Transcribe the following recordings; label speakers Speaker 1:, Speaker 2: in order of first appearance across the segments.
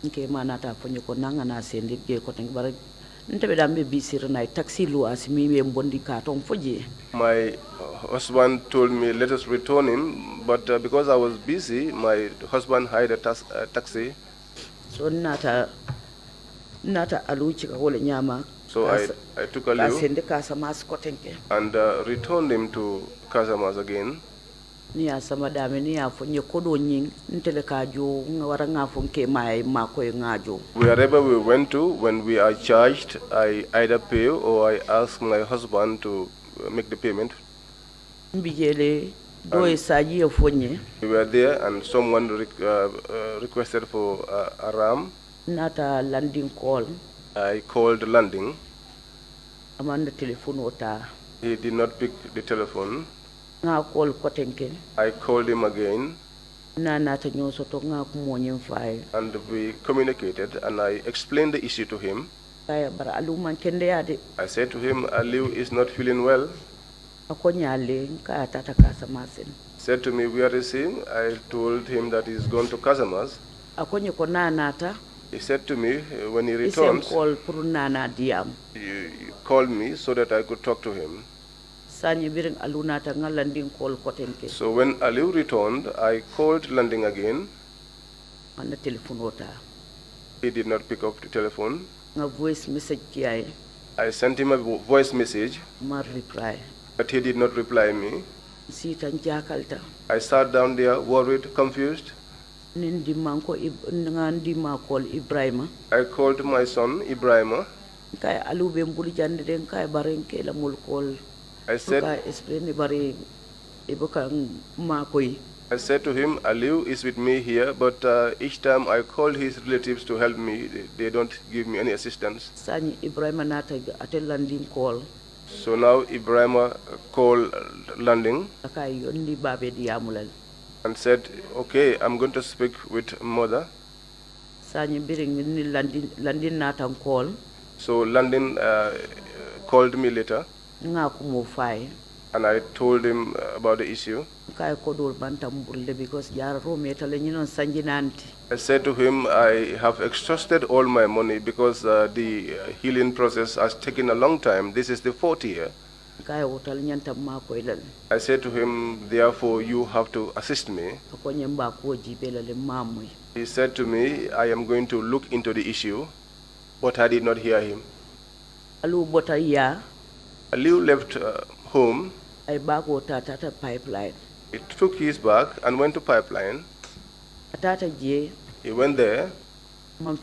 Speaker 1: nke manata fonyo ko nanga na sendi ge ko tan bare ntebe dambe bisir na taxi lu asimi be mbondi ka ton foje.
Speaker 2: My husband told me, let us return him, but because I was busy, my husband hired a taxi.
Speaker 1: So nata aluchi ka wole nyama.
Speaker 2: So I took a leave and returned him to Casamas again.
Speaker 1: Wherever
Speaker 2: we went to, when we are charged, I either pay or I ask my husband to make the payment. We were there and someone requested for a ram.
Speaker 1: Not a landing call.
Speaker 2: I called landing.
Speaker 1: Amanda telephone.
Speaker 2: He did not pick the telephone.
Speaker 1: I called
Speaker 2: him again.
Speaker 1: And
Speaker 2: we communicated and I explained the issue to him. I said to him, Aliu is not feeling well. Said to me, where is he? I told him that he's gone to Casamas. He said to me, when he returns, you called me so that I could talk to him. So when Aliu returned, I called landing again. He did not pick up the telephone. I sent him a voice message, but he did not reply me. I sat down there, worried, confused. I called my son, Ibrahima. I said to him, Aliu is with me here, but each time I call his relatives to help me, they don't give me any assistance. So now Ibrahima called landing and said, okay, I'm going to speak with mother. So landing called me later. And I told him about the issue. I said to him, I have exhausted all my money because the healing process has taken a long time. This is the 4th year. I said to him, therefore, you have to assist me. He said to me, I am going to look into the issue, but I did not hear him. Aliu left home. He took his bag and went to Pipeline. He went there. I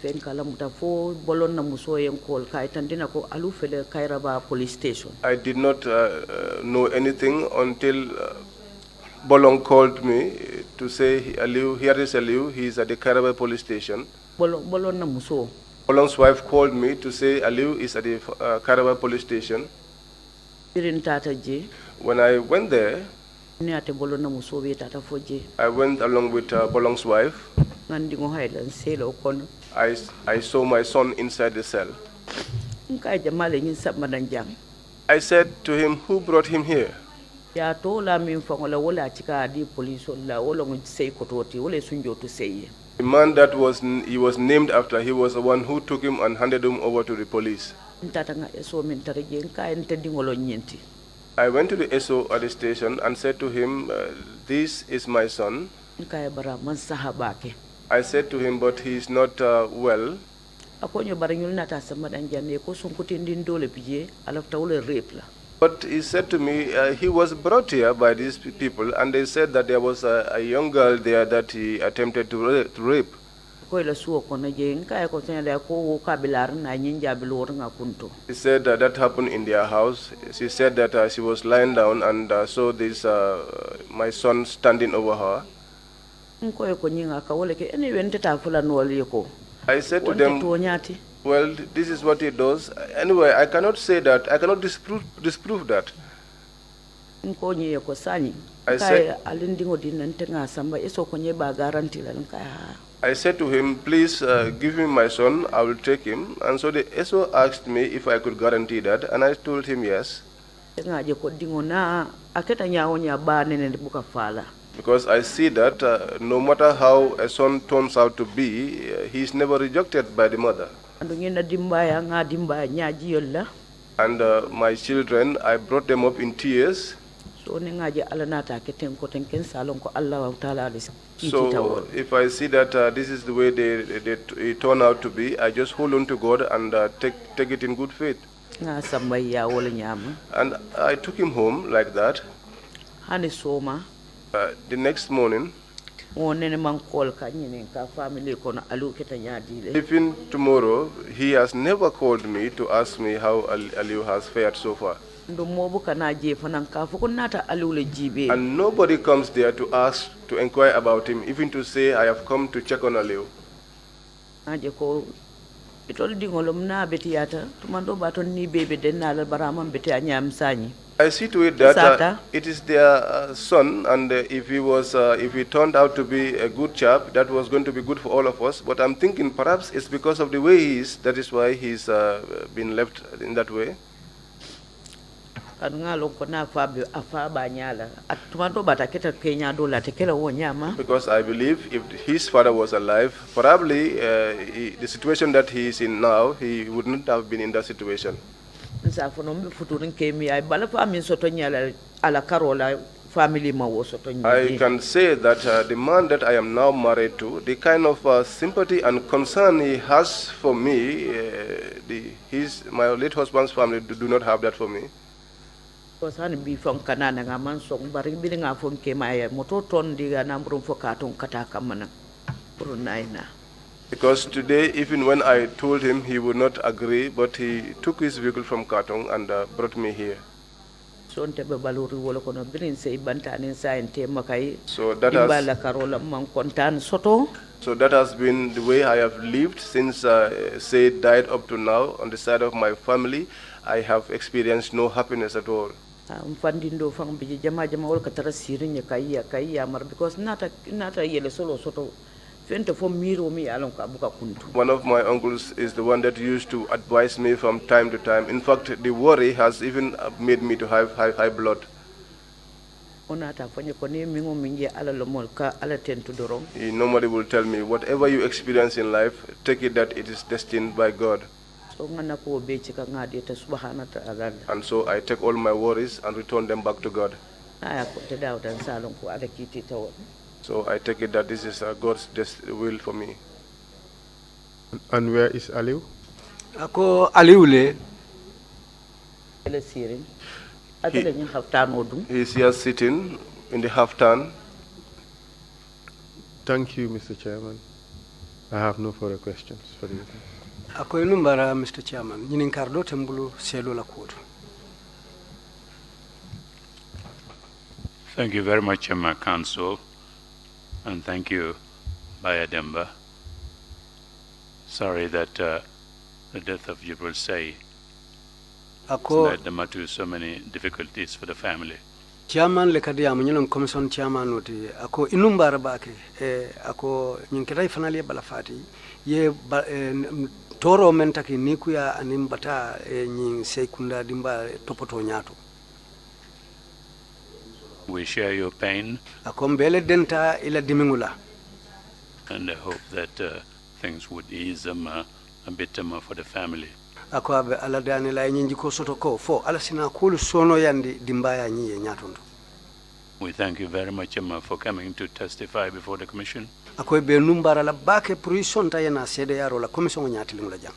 Speaker 2: did not know anything until Bolong called me to say, Aliu, here is Aliu, he is at the Kairaba police station. Bolong's wife called me to say Aliu is at the Kairaba police station. When I went there, I went along with Bolong's wife. I saw my son inside the cell. I said to him, who brought him here? The man that he was named after, he was the one who took him and handed him over to the police. I went to the SO at the station and said to him, this is my son. I said to him, but he is not well. But he said to me, he was brought here by these people and they said that there was a young girl there that he attempted to rape. He said that happened in their house. She said that she was lying down and saw this, my son standing over her. I said to them, well, this is what he does. Anyway, I cannot say that. I cannot disprove that. I said to him, please give me my son, I will take him. And so the SO asked me if I could guarantee that, and I told him yes. Because I see that no matter how a son turns out to be, he is never rejected by the mother. And my children, I brought them up in tears. So if I see that this is the way they turn out to be, I just hold on to God and take it in good faith. And I took him home like that. The next morning, even tomorrow, he has never called me to ask me how Aliu has fared so far. And nobody comes there to ask, to inquire about him, even to say, I have come to check on Aliu. I see to it that it is their son, and if he turned out to be a good chap, that was going to be good for all of us. But I'm thinking perhaps it's because of the way he is, that is why he's been left in that way. Because I believe if his father was alive, probably the situation that he is in now, he would not have been in that situation. I can say that the man that I am now married to, the kind of sympathy and concern he has for me, my late husband's family do not have that for me. Because today, even when I told him, he would not agree, but he took his vehicle from Katong and brought me here. So that has been the way I have lived since Said died up to now. On the side of my family, I have experienced no happiness at all. Because one of my uncles is the one that used to advise me from time to time. In fact, the worry has even made me to have high blood. He normally will tell me, whatever you experience in life, take it that it is destined by God. And so I take all my worries and return them back to God. So I take it that this is God's will for me.
Speaker 3: And where is Aliu?
Speaker 4: Ako Aliule.
Speaker 2: He is here sitting in the half-turn.
Speaker 3: Thank you, Mr. Chairman. I have no further questions for you.
Speaker 4: Ako inumbara, Mr. Chairman. Nyinin kardo tembulu selo la kudu.
Speaker 5: Thank you very much, Council. And thank you, Mbaya Demba. Sorry that the death of Jibril Say led them to so many difficulties for the family.
Speaker 4: Chairman le kadiya munyinon commission chairman oti ako inumbara bake ako nyinkira finally balafati ye toro mentaki nikuya animbata nyin sekunda dimba topoto nyato.
Speaker 5: We share your pain.
Speaker 4: Akombele denta ila dimingula.
Speaker 5: And I hope that things would ease them a bit more for the family.
Speaker 4: Ako abe aladani la nyinji ko soto ko fo ala sina kulu sono yandi dimbaya nyiye nyatondo.
Speaker 5: We thank you very much for coming to testify before the commission.
Speaker 4: Ako be numbara la bake pruison ta yana sede yaro la commission nyati lingula jang.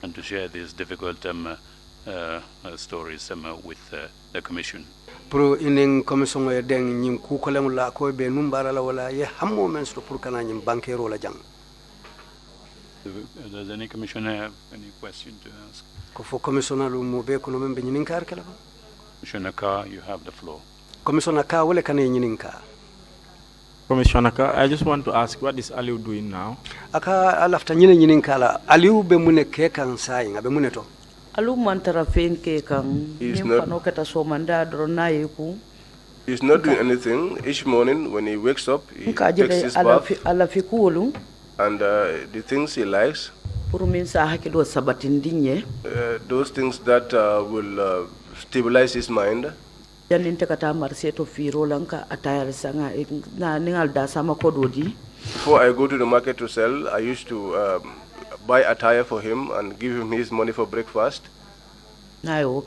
Speaker 5: And to share these difficult stories with the commission.
Speaker 4: Pro inin commission e deng nyim ku ko lemula ko be numbara la wala ye hammo men sto pour kana nyim bankero la jang.
Speaker 5: Does any commissioner have any question to ask?
Speaker 4: Ko fo commissioner lu mo be ko no men be nyinin kar kala.
Speaker 5: Commissioner Carr, you have the floor.
Speaker 4: Commissioner Carr wala kan nyinin ka.
Speaker 6: Commissioner Carr, I just want to ask, what is Aliu doing now?
Speaker 4: Aka alafta nyinin kala Aliu be mune ke kan sai ngabe mune to.
Speaker 2: He's not doing anything. Each morning when he wakes up, he takes his bath and the things he likes, those things that will stabilize his mind.
Speaker 1: Janinte kata marseto firo lanka atayar sanga na ningal da sama kododi.
Speaker 2: Before I go to the market to sell, I used to buy attire for him and give him his money for breakfast.
Speaker 1: Because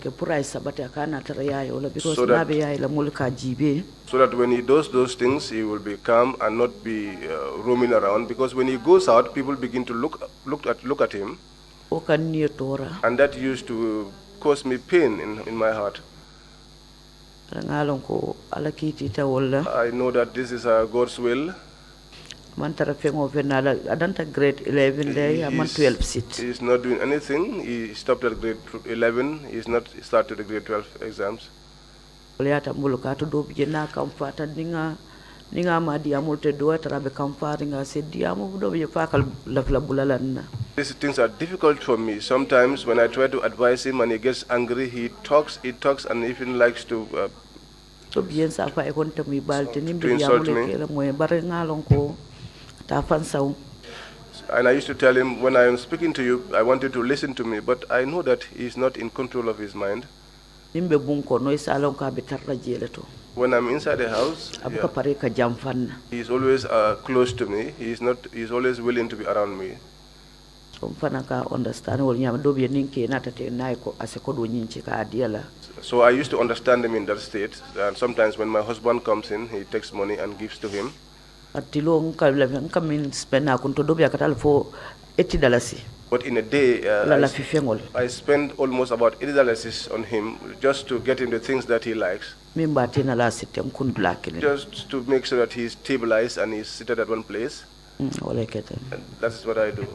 Speaker 2: So that when he does those things, he will be calm and not be roaming around. Because when he goes out, people begin to look at him, and that used to cause me pain in my heart. I know that this is God's will.
Speaker 1: Grade 11 day, I'm on 12 seat.
Speaker 2: He is not doing anything. He stopped at grade 11. He is not started the grade 12 exams. These things are difficult for me. Sometimes when I try to advise him and he gets angry, he talks, and even likes to insult me. And I used to tell him, when I am speaking to you, I want you to listen to me, but I know that he is not in control of his mind. When I'm inside the house, he is always close to me. He is always willing to be around me. So I used to understand him in that state. And sometimes when my husband comes in, he takes money and gives to him. But in a day, I spend almost about $80 on him just to get him the things that he likes. Just to make sure that he's stabilized and he's seated at one place. And that's what I do.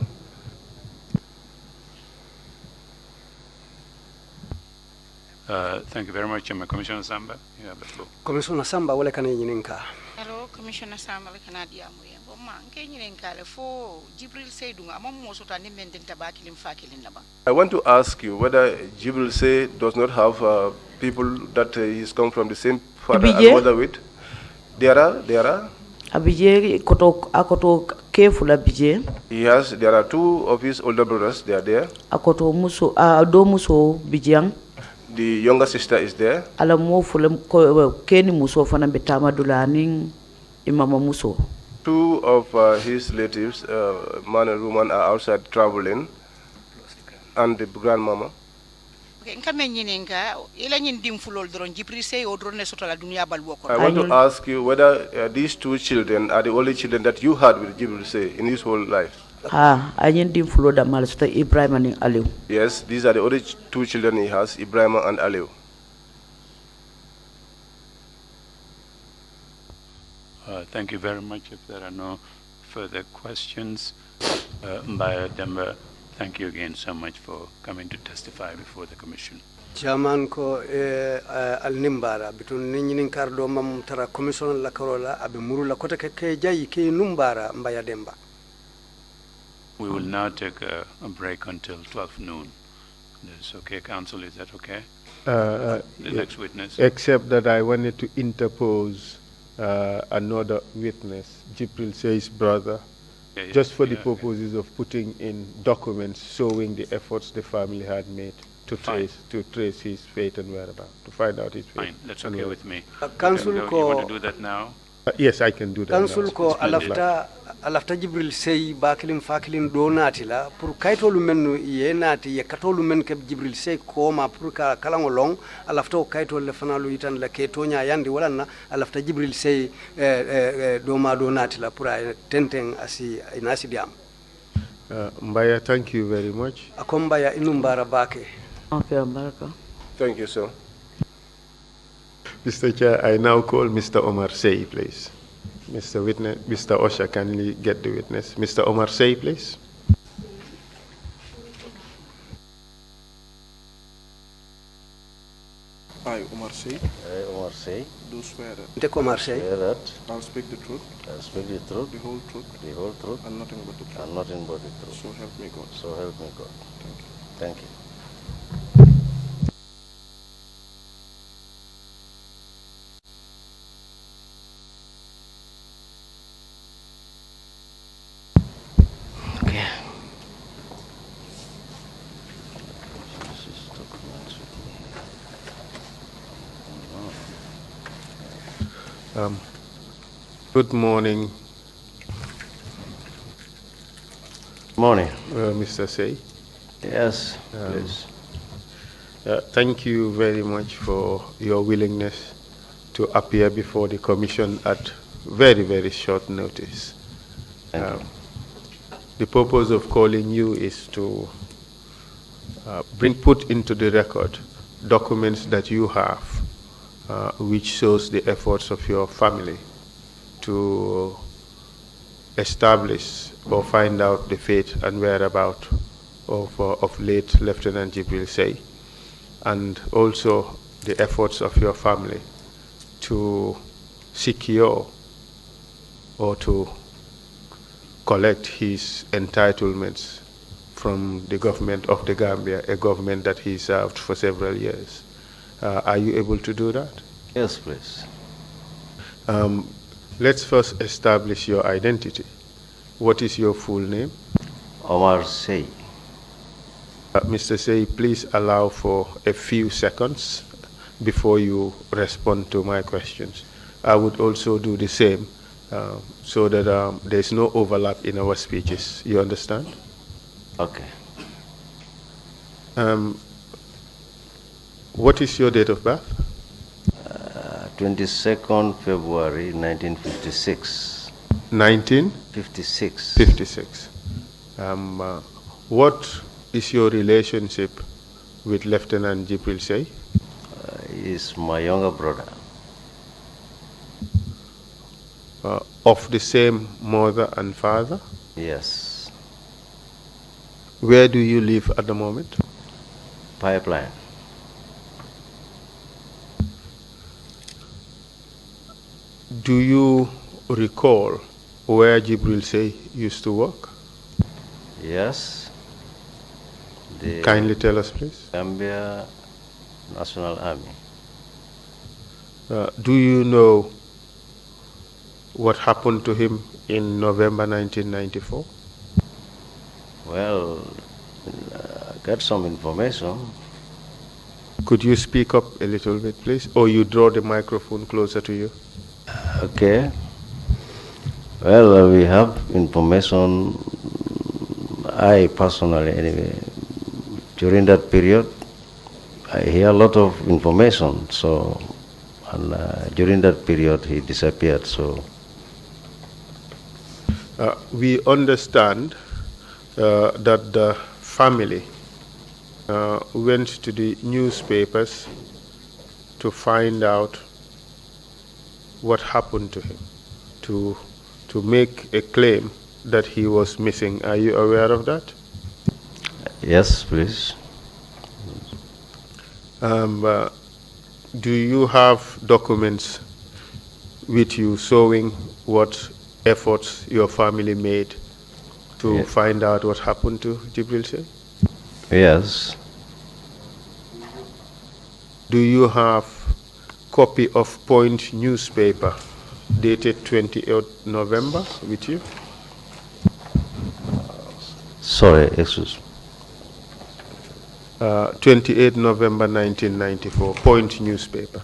Speaker 5: Thank you very much, Commissioner Samba. You have the floor.
Speaker 4: Commissioner Samba, wale kana yininka.
Speaker 7: Hello, Commissioner Samba, wale kana diamuye. Bomma, nke yininka le fo Jibril Seydunga amam sota ni menden tabaki limfakilin laba.
Speaker 2: I want to ask you whether Jibril Sey does not have people that he's come from the same father and mother with. There are.
Speaker 1: Abije akoto kefula bije.
Speaker 2: There are two of his older brothers. They are there.
Speaker 1: Akoto muso do muso bijang.
Speaker 2: The younger sister is there.
Speaker 1: Ala mo fulem ko keni muso fana betama dulaning imama muso.
Speaker 2: Two of his relatives, man and woman, are outside traveling, and the grandmama.
Speaker 7: Okay, nkame nyininga ila nyindim fulol doron Jibril Sey o drone sota la dunia balwo ko.
Speaker 2: I want to ask you whether these two children are the only children that you had with Jibril Sey in his whole life. Yes, these are the only two children he has, Ibrahim and Aliu.
Speaker 5: Thank you very much. If there are no further questions, Mbaya, Demba, thank you again so much for coming to testify before the Commission.
Speaker 4: Chairman ko al nimbara bitun nyinin kardo mam tara commission la karola abe muru la kota ke jayi ke numbara Mbaya Demba.
Speaker 5: We will now take a break until 12 noon. That's okay, Council, is that okay? The next witness.
Speaker 3: Except that I wanted to interpose another witness, Jibril Sey's brother, just for the purposes of putting in documents showing the efforts the family had made to trace his fate and whereabouts, to find out his fate.
Speaker 5: Fine, that's okay with me.
Speaker 4: Council
Speaker 5: you want to do that now?
Speaker 3: Yes, I can do that.
Speaker 4: Council ko alafta Jibril Sey bakilin fakilin do natila pour kaytolu men ye nati ye katolu men ke Jibril Sey ko ma pour ka kalango long alafta kaytol le fanalu yitan la ke tonya yandi wala na alafta Jibril Sey do ma do natila pour tenten asi inasi diam.
Speaker 3: Mbaya, thank you very much.
Speaker 4: Akombaya inumbara bake.
Speaker 2: Thank you, sir.
Speaker 3: Mr. Chair, I now call Mr. Omar Sey, please. Mr. Witness, Mr. Osha, kindly get the witness. Mr. Omar Sey, please.
Speaker 8: I, Omar Sey. Do swear that.
Speaker 4: Omar Sey.
Speaker 8: I'll speak the truth. The whole truth. And nothing but the truth. So help me God. Thank you.
Speaker 3: Good morning.
Speaker 8: Morning.
Speaker 3: Mr. Say.
Speaker 8: Yes, please.
Speaker 3: Thank you very much for your willingness to appear before the Commission at very, very short notice.
Speaker 8: Thank you.
Speaker 3: The purpose of calling you is to put into the record documents that you have, which shows the efforts of your family to establish or find out the fate and whereabouts of late Lieutenant Jibril Say, and also the efforts of your family to secure or to collect his entitlements from the government of the Gambia, a government that he served for several years. Are you able to do that?
Speaker 8: Yes, please.
Speaker 3: Let's first establish your identity. What is your full name?
Speaker 8: Omar Say.
Speaker 3: Mr. Say, please allow for a few seconds before you respond to my questions. I would also do the same so that there's no overlap in our speeches. You understand?
Speaker 8: Okay.
Speaker 3: What is your date of birth?
Speaker 8: 22nd February 1956.
Speaker 3: 1956.
Speaker 8: 56.
Speaker 3: What is your relationship with Lieutenant Jibril Say?
Speaker 8: He's my younger brother.
Speaker 3: Of the same mother and father?
Speaker 8: Yes.
Speaker 3: Where do you live at the moment?
Speaker 8: Pipeline.
Speaker 3: Do you recall where Jibril Say used to work?
Speaker 8: Yes.
Speaker 3: Kindly tell us, please.
Speaker 8: Gambia National Army.
Speaker 3: Do you know what happened to him in November 1994?
Speaker 8: Well, I got some information.
Speaker 3: Could you speak up a little bit, please? Or you draw the microphone closer to you?
Speaker 8: Okay. Well, we have information, I personally anyway, during that period, I hear a lot of information, so, and during that period he disappeared, so.
Speaker 3: We understand that the family went to the newspapers to find out what happened to him, to make a claim that he was missing. Are you aware of that?
Speaker 8: Yes, please.
Speaker 3: Do you have documents with you showing what efforts your family made to find out what happened to Jibril Say?
Speaker 8: Yes.
Speaker 3: Do you have copy of Point newspaper dated 28th November with you?
Speaker 8: Sorry, excuse me.
Speaker 3: 28 November 1994, Point newspaper.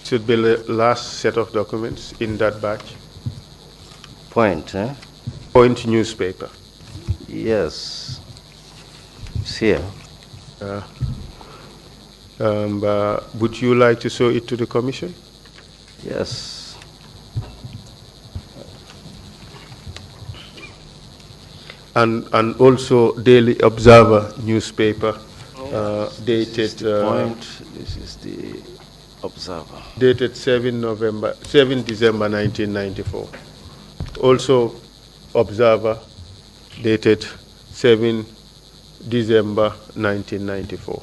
Speaker 3: Should be the last set of documents in that batch.
Speaker 8: Point, eh?
Speaker 3: Point newspaper.
Speaker 8: Yes. It's here.
Speaker 3: Would you like to show it to the Commission?
Speaker 8: Yes.
Speaker 3: And also Daily Observer newspaper, dated.
Speaker 8: Point. This is the Observer.
Speaker 3: Dated 7 December 1994. Also Observer, dated 7 December 1994.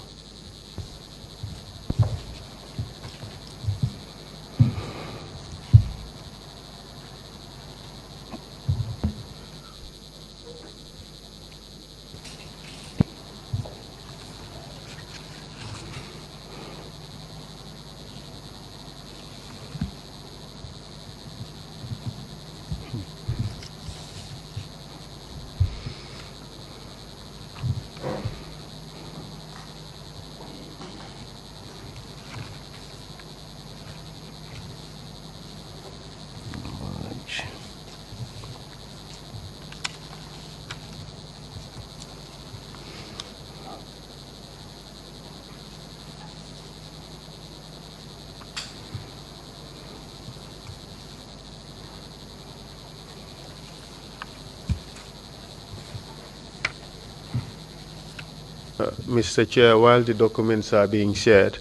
Speaker 3: Mr. Chair, while the documents are being shared,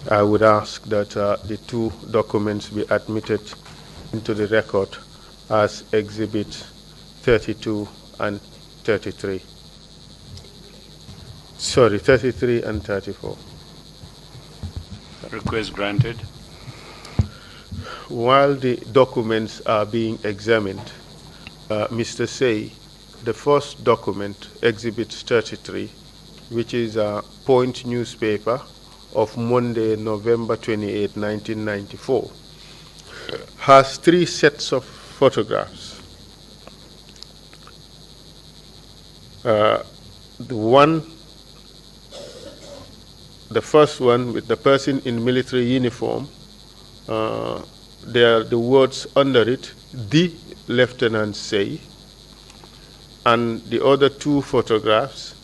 Speaker 3: I would ask that the two documents be admitted into the record as Exhibit 32 and 33. Sorry, 33 and 34.
Speaker 5: Request granted.
Speaker 3: While the documents are being examined, Mr. Say, the first document, Exhibit 33, which is a Point newspaper of Monday, November 28, 1994, has 3 sets of photographs. The first one with the person in military uniform, there are the words under it, "The Lieutenant Say," and the other 2 photographs,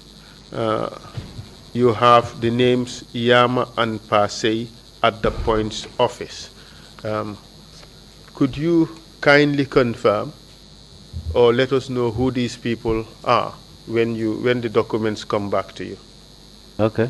Speaker 3: you have the names Yama and Pasey at the Point's office. Could you kindly confirm or let us know who these people are when the documents come back to you?
Speaker 8: Okay.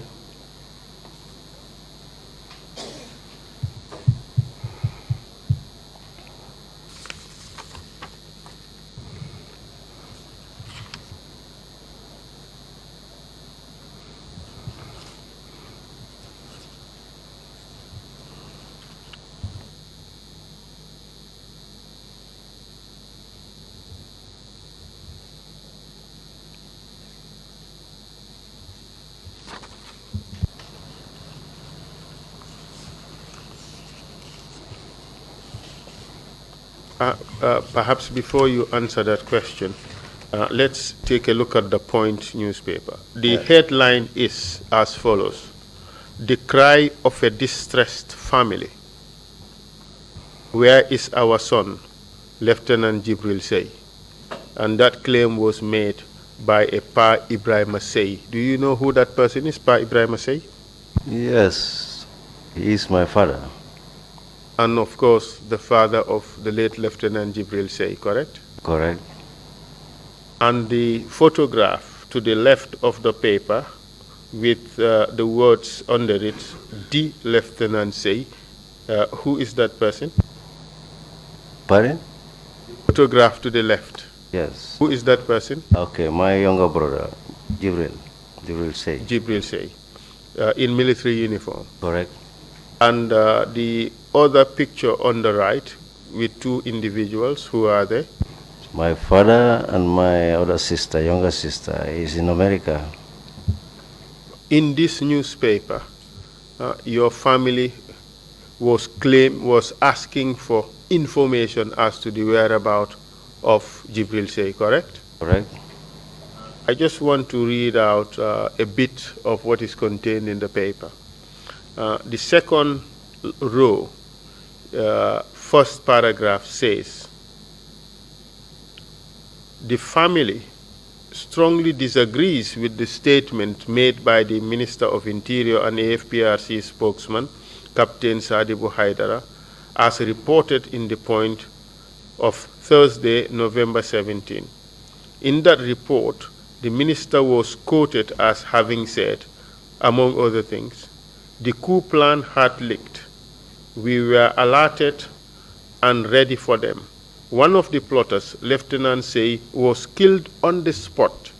Speaker 3: Perhaps before you answer that question, let's take a look at the Point newspaper. The headline is as follows: "The cry of a distressed family. Where is our son, Lieutenant Jibril Say?" And that claim was made by a Pa Ibrahim Say. Do you know who that person is, Pa Ibrahim Say?
Speaker 8: Yes, he is my father.
Speaker 3: And of course, the father of the late Lieutenant Jibril Say, correct?
Speaker 8: Correct.
Speaker 3: And the photograph to the left of the paper with the words under it, "The Lieutenant Say," who is that person?
Speaker 8: Pardon?
Speaker 3: Photograph to the left.
Speaker 8: Yes.
Speaker 3: Who is that person?
Speaker 8: Okay, my younger brother, Jibril Say.
Speaker 3: Jibril Say, in military uniform.
Speaker 8: Correct.
Speaker 3: And the other picture on the right with 2 individuals, who are they?
Speaker 8: My father and my other sister, younger sister, is in America.
Speaker 3: In this newspaper, your family was asking for information as to the whereabouts of Jibril Say, correct?
Speaker 8: Correct.
Speaker 3: I just want to read out a bit of what is contained in the paper. The second row, first paragraph says, "The family strongly disagrees with the statement made by the Minister of Interior and AFPRC spokesman, Captain Sadibu Haidara, as reported in the Point of Thursday, November 17. In that report, the minister was quoted as having said, among other things, the coup plan had leaked. We were alerted and ready for them. One of the plotters, Lieutenant Say, was killed on the spot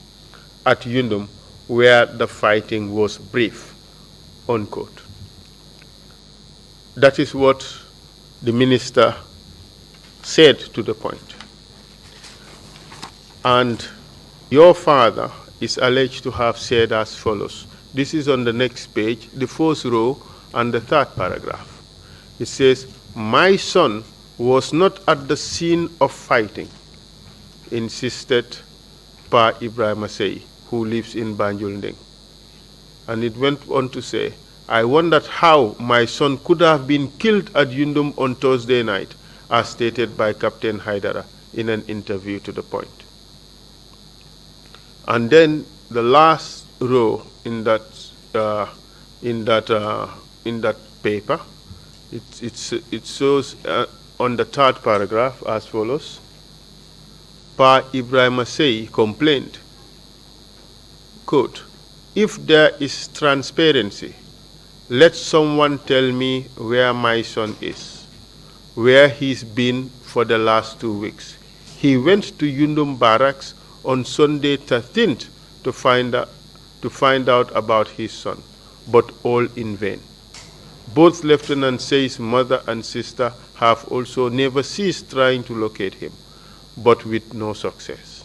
Speaker 3: at Yundum, where the fighting was brief," unquote. That is what the minister said to the Point. And your father is alleged to have said as follows. This is on the next page, the 4th row and the 3rd paragraph. It says, "My son was not at the scene of fighting," insisted Pa Ibrahim Say, who lives in Banjul. And it went on to say, "I wondered how my son could have been killed at Yundum on Thursday night, as stated by Captain Haidara in an interview to the Point." And then the last row in that paper, it shows on the 3rd paragraph as follows: Pa Ibrahim Say complained, quote, if there is transparency, let someone tell me where my son is, where he's been for the last 2 weeks. He went to Yundum Barracks on Sunday 13th to find out about his son, but all in vain. Both Lieutenant Sey's mother and sister have also never ceased trying to locate him, but with no success.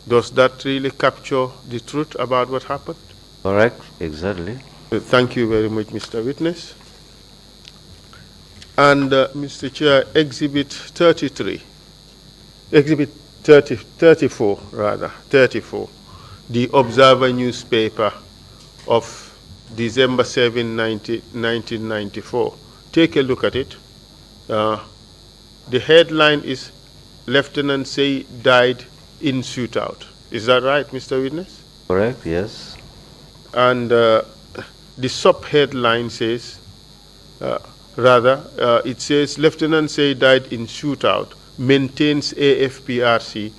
Speaker 3: Does that really capture the truth about what happened?
Speaker 8: Correct, exactly.
Speaker 3: Thank you very much, Mr. Witness. And Mr. Chair, Exhibit 34, the Observer newspaper of December 7, 1994. Take a look at it. The headline is Lieutenant Sey died in shootout. Is that right, Mr. Witness?
Speaker 8: Correct, yes.
Speaker 3: And the sub-headline says, it says Lieutenant Sey died in shootout, maintains AFPRC,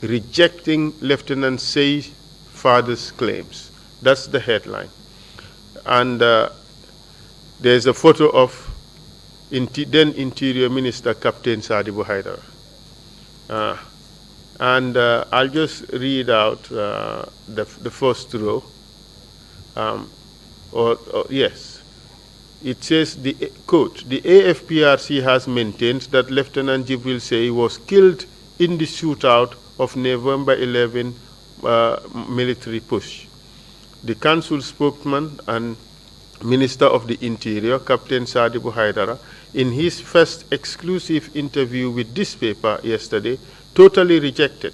Speaker 3: rejecting Lieutenant Sey's father's claims. That's the headline. And there's a photo of then Interior Minister Captain Sadibu Haidara. I'll just read out the first row. Yes. It says, quote, the AFPRC has maintained that Lieutenant Jibril Sey was killed in the shootout of November 11 military push. The council spokesman and Minister of the Interior, Captain Sadibu Haidara, in his first exclusive interview with this paper yesterday, totally rejected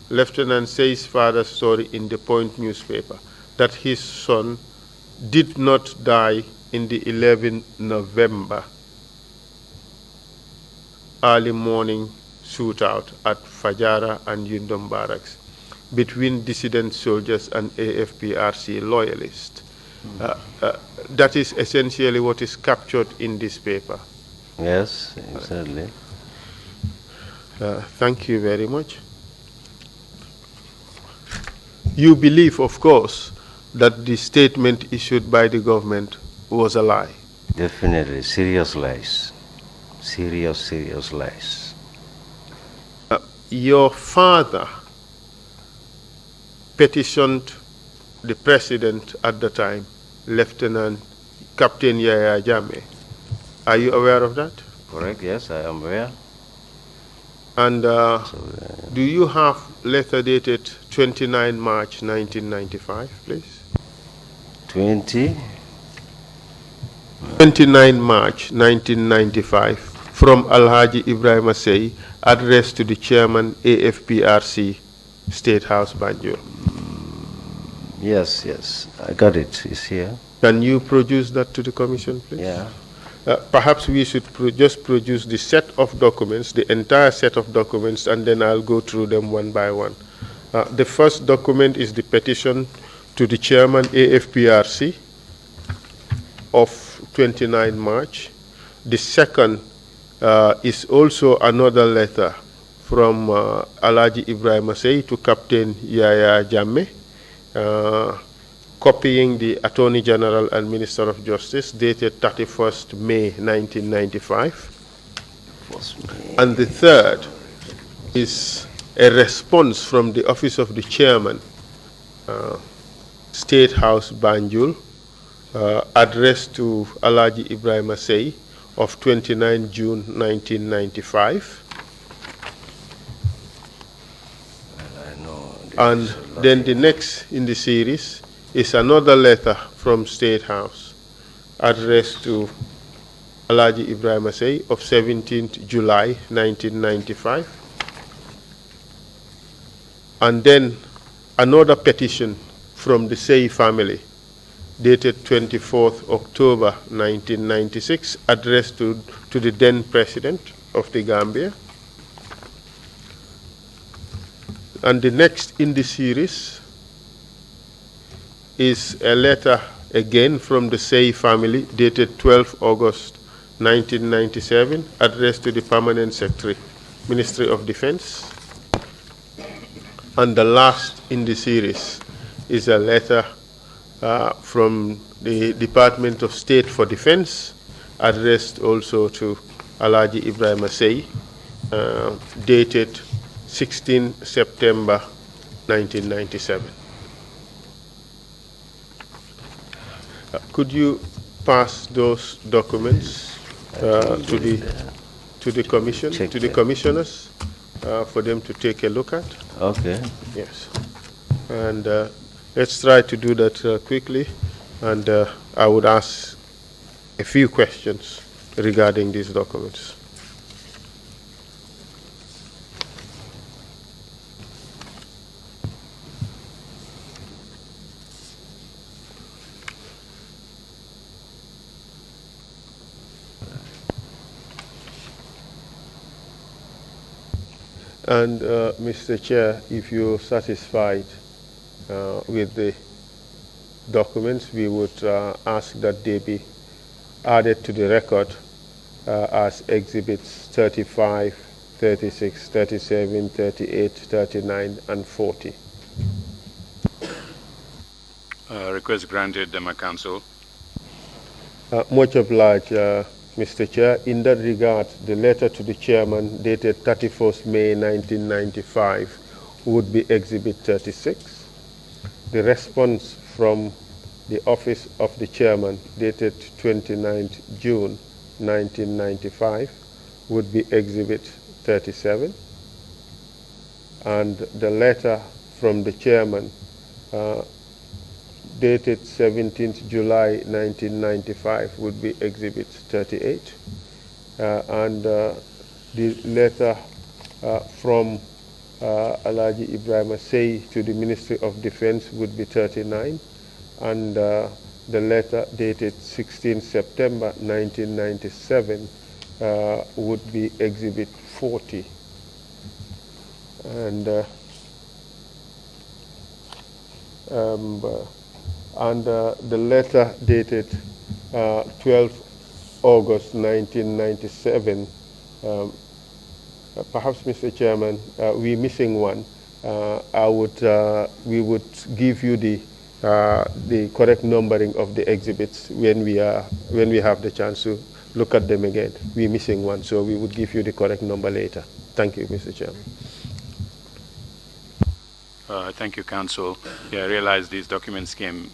Speaker 3: Lieutenant Sey's father's story in the Point newspaper that his son did not die in the 11 November early morning shootout at Fajara and Yundum Barracks between dissident soldiers and AFPRC loyalists. That is essentially what is captured in this paper.
Speaker 8: Yes, exactly.
Speaker 3: Thank you very much. You believe, of course, that the statement issued by the government was a lie?
Speaker 8: Definitely, serious lies. Serious lies.
Speaker 3: Your father petitioned the president at the time, Lieutenant Captain Yaya Jammeh. Are you aware of that?
Speaker 8: Correct, yes, I am aware.
Speaker 3: And do you have letter dated 29 March 1995, please? 29 March 1995 from Alhaji Ibrahim Sey, addressed to the chairman AFPRC State House Banjul.
Speaker 8: Yes, I got it. It's here.
Speaker 3: Can you produce that to the commission, please?
Speaker 8: Yeah.
Speaker 3: Perhaps we should just produce the set of documents, the entire set of documents, and then I'll go through them one by one. The first document is the petition to the chairman AFPRC of 29 March. The second is also another letter from Alhaji Ibrahim Sey to Captain Yaya Jammeh, copying the Attorney General and Minister of Justice, dated 31st May 1995. And the third is a response from the Office of the Chairman, State House Banjul, addressed to Alhaji Ibrahim Sey of 29 June 1995. And then the next in the series is another letter from State House addressed to Alhaji Ibrahim Sey of 17th July 1995. And then another petition from the Sey family dated 24th October 1996, addressed to the then President of the Gambia. And the next in the series is a letter again from the Sey family dated 12 August 1997, addressed to the Permanent Secretary, Ministry of Defense. And the last in the series is a letter from the Department of State for Defense, addressed also to Alaji Ibrahim Sey, dated 16 September 1997. Could you pass those documents to the commission, to the commissioners, for them to take a look at?
Speaker 8: Okay.
Speaker 3: Yes. And let's try to do that quickly. And I would ask a few questions regarding these documents. And Mr. Chair, if you're satisfied with the documents, we would ask that they be added to the record as exhibits 35, 36, 37, 38, 39, and 40.
Speaker 5: Request granted, Demba Council.
Speaker 3: Much obliged, Mr. Chair. In that regard, the letter to the chairman dated 31st May 1995 would be exhibit 36. The response from the office of the chairman dated 29th June 1995 would be exhibit 37. And the letter from the chairman dated 17th July 1995 would be exhibit 38. And the letter from Alaji Ibrahim Sey to the Ministry of Defense would be 39. And the letter dated 16 September 1997 would be exhibit 40. And the letter dated 12 August 1997, perhaps, Mr. Chairman, we're missing one. We would give you the correct numbering of the exhibits when we have the chance to look at them again. We're missing one, so we would give you the correct number later. Thank you, Mr. Chairman.
Speaker 5: Thank you, Council. Yeah, I realize these documents came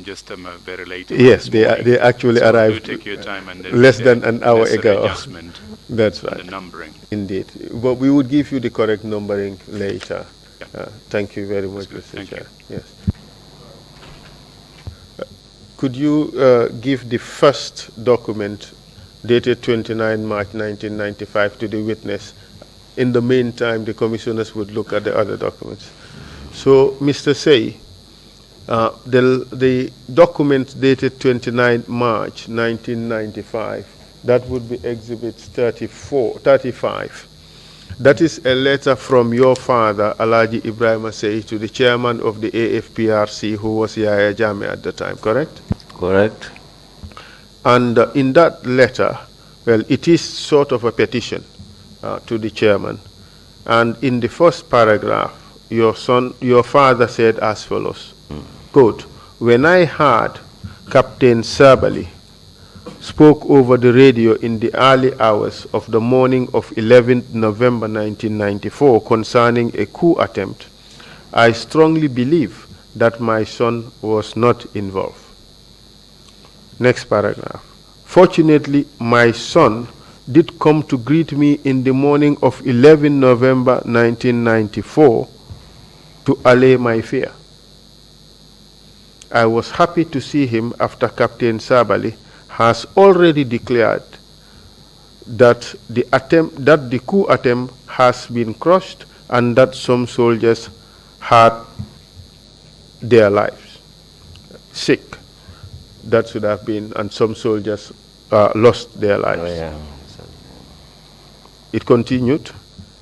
Speaker 5: just very late.
Speaker 3: Yes, they actually arrived
Speaker 5: do take your time and
Speaker 3: less than an hour ago.
Speaker 5: Adjustment.
Speaker 3: That's right.
Speaker 5: The numbering.
Speaker 3: Indeed. But we would give you the correct numbering later. Yeah. Thank you very much, Mr. Chair. Yes. Could you give the first document dated 29 March 1995 to the witness? In the meantime, the commissioners would look at the other documents. So, Mr. Sey, the document dated 29 March 1995, that would be exhibit 35. That is a letter from your father, Alaji Ibrahim Sey, to the chairman of the AFPRC, who was Yahya Jammeh at the time, correct?
Speaker 8: Correct.
Speaker 3: And in that letter, well, it is sort of a petition to the chairman. And in the first paragraph, your father said as follows, quote, "When I heard Captain Sabali spoke over the radio in the early hours of the morning of 11th November 1994 concerning a coup attempt, I strongly believe that my son was not involved." Next paragraph. "Fortunately, my son did come to greet me in the morning of 11 November 1994 to allay my fear. I was happy to see him after Captain Sabali has already declared that the coup attempt has been crushed and that some soldiers had their lives sick. That should have been, and some soldiers lost their lives."
Speaker 8: Oh, yeah.
Speaker 3: It continued,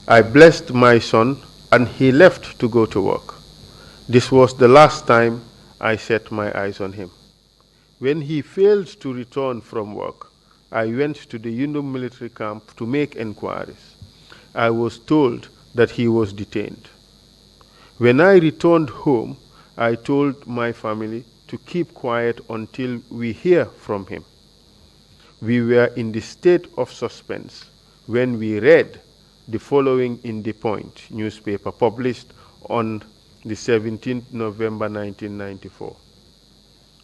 Speaker 3: "I blessed my son and he left to go to work. This was the last time I set my eyes on him. When he failed to return from work, I went to the Yundum military camp to make inquiries. I was told that he was detained. When I returned home, I told my family to keep quiet until we hear from him. We were in the state of suspense when we read the following in the Point newspaper published on the 17th November 1994.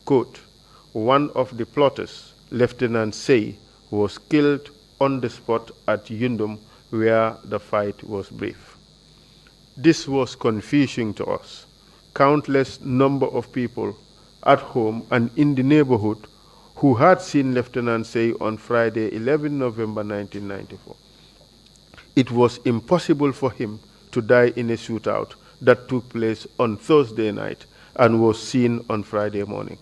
Speaker 3: Quote, one of the plotters, Lieutenant Say, was killed on the spot at Yundum where the fight was brief. This was confusing to us. Countless number of people at home and in the neighborhood who had seen Lieutenant Say on Friday, 11 November 1994. It was impossible for him to die in a shootout that took place on Thursday night and was seen on Friday morning.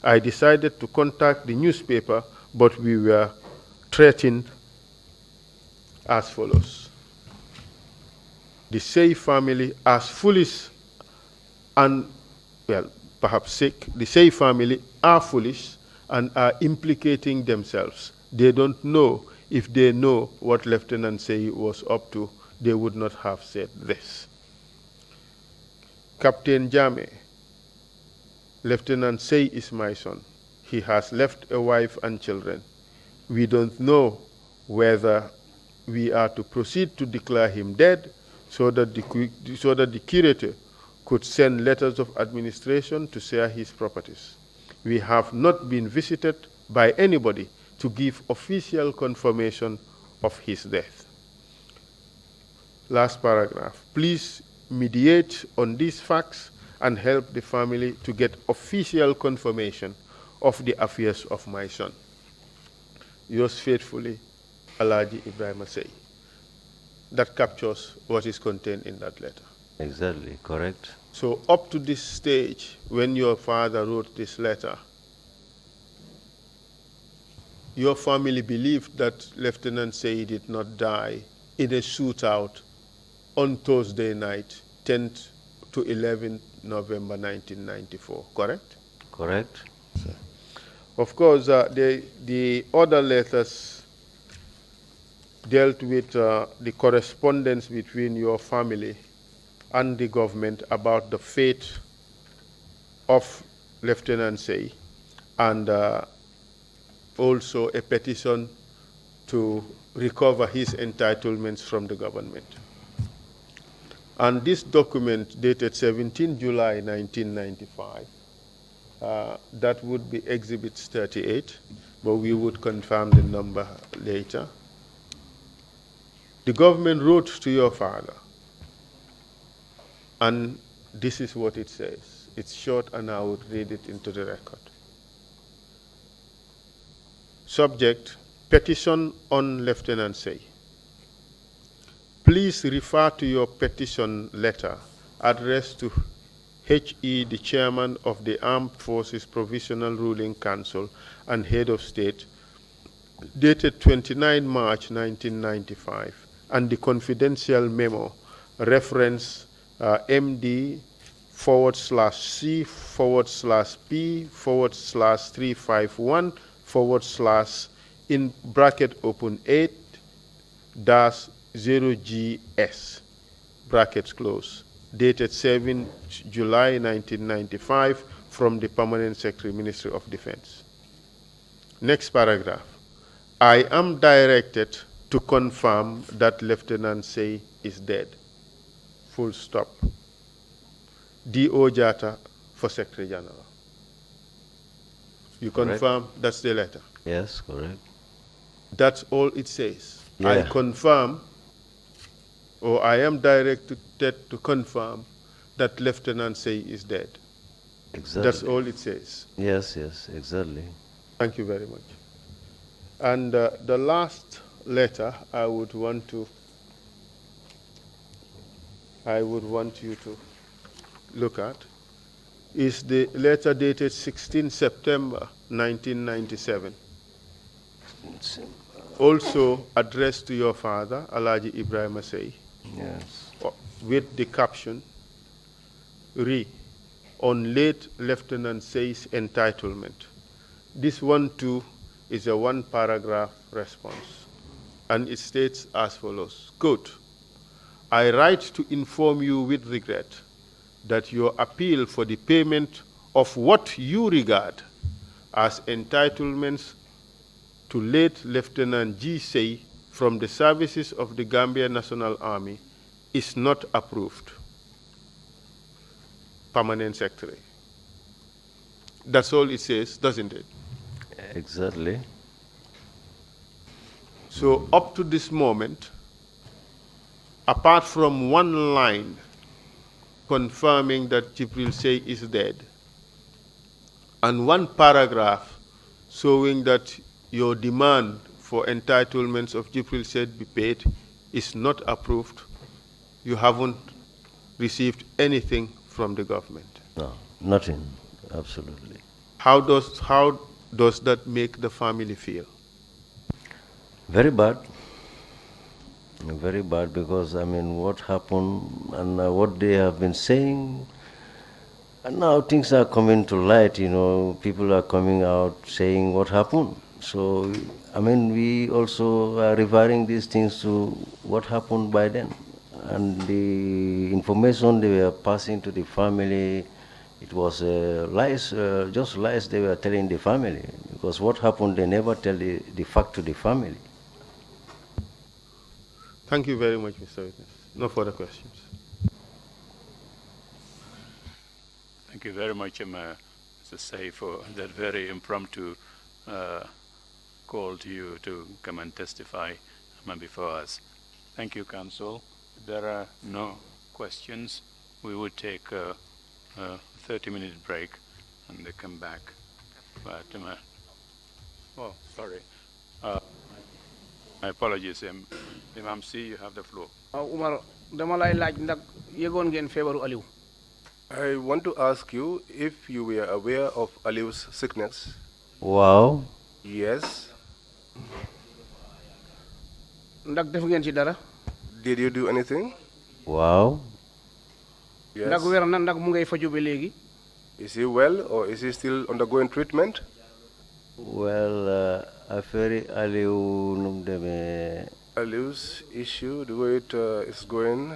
Speaker 3: I decided to contact the newspaper, but we were threatened as follows. The Say family, as foolish and, well, perhaps sick, the Say family are foolish and are implicating themselves. They don't know. If they know what Lieutenant Say was up to, they would not have said this. Captain Jame, Lieutenant Say is my son. He has left a wife and children. We don't know whether we are to proceed to declare him dead so that the curator could send letters of administration to share his properties. We have not been visited by anybody to give official confirmation of his death. Last paragraph. Please mediate on these facts and help the family to get official confirmation of the affairs of my son. Yours faithfully, Alhaji Ibrahima Say. That captures what is contained in that letter.
Speaker 8: Exactly, correct.
Speaker 3: So up to this stage, when your father wrote this letter, your family believed that Lieutenant Say did not die in a shootout on Thursday night, 10th to 11th November 1994, correct?
Speaker 8: Correct.
Speaker 3: Of course, the other letters dealt with the correspondence between your family and the government about the fate of Lieutenant Say, and also a petition to recover his entitlements from the government. And this document dated 17 July 1995, that would be Exhibit 38, but we would confirm the number later. The government wrote to your father, and this is what it says. It's short, and I would read it into the record. Subject, petition on Lieutenant Say. Please refer to your petition letter addressed to H.E., the Chairman of the Armed Forces Provisional Ruling Council and Head of State, dated 29 March 1995, and the confidential memo reference MD/C/P/351/ in bracket open 8-0GS brackets close, dated 7 July 1995 from the Permanent Secretary, Ministry of Defense. Next paragraph. I am directed to confirm that Lieutenant Say is dead. Full stop. D.O. Jata for Secretary General. You confirm that's the letter?
Speaker 8: Yes, correct.
Speaker 3: That's all it says.
Speaker 8: Yeah.
Speaker 3: I confirm, or I am directed to confirm that Lieutenant Say is dead.
Speaker 8: Exactly.
Speaker 3: That's all it says.
Speaker 8: Yes, yes, exactly.
Speaker 3: Thank you very much. And the last letter I would want you to look at is the letter dated 16 September 1997. Also addressed to your father, Alhaji Ibrahima Say.
Speaker 8: Yes.
Speaker 3: With the caption, on late Lieutenant Say's entitlement. This one too is a one-paragraph response, and it states as follows, quote, I write to inform you with regret that your appeal for the payment of what you regard as entitlements to late Lieutenant G. Say from the services of the Gambia National Army is not approved. Permanent Secretary. That's all it says, doesn't it?
Speaker 8: Exactly.
Speaker 3: So up to this moment, apart from one line confirming that Jibril Say is dead, and one paragraph showing that your demand for entitlements of Jibril Say be paid is not approved, you haven't received anything from the government?
Speaker 8: No, nothing, absolutely.
Speaker 3: How does that make the family feel?
Speaker 8: Very bad. Very bad, because I mean, what happened and what they have been saying, and now things are coming to light, you know, people are coming out saying what happened. So, I mean, we also are referring these things to what happened by then. And the information they were passing to the family, it was lies, just lies they were telling the family. Because what happened, they never tell the fact to the family.
Speaker 3: Thank you very much, Mr. Witness. No further questions.
Speaker 5: Thank you very much, Mr. Say, for that very impromptu call to you to come and testify before us. Thank you, Counsel. If there are no questions, we would take a 30-minute break and they come back. But, oh, sorry. My apologies, Imam C, you have the floor.
Speaker 9: Umar, dama lay laaj ndax yegoon ngeen feebaru Aliou.
Speaker 2: I want to ask you if you were aware of Aliou's sickness.
Speaker 8: Wow.
Speaker 2: Yes.
Speaker 9: Ndax def ngeen ci dara?
Speaker 2: Did you do anything?
Speaker 8: Wow.
Speaker 2: Yes.
Speaker 9: Ndax wér na ndax mu ngay faju ba léegi?
Speaker 2: Is he well or is he still undergoing treatment?
Speaker 8: Well, affaire Aliou num deme.
Speaker 2: Aliou's issue, the way it is going.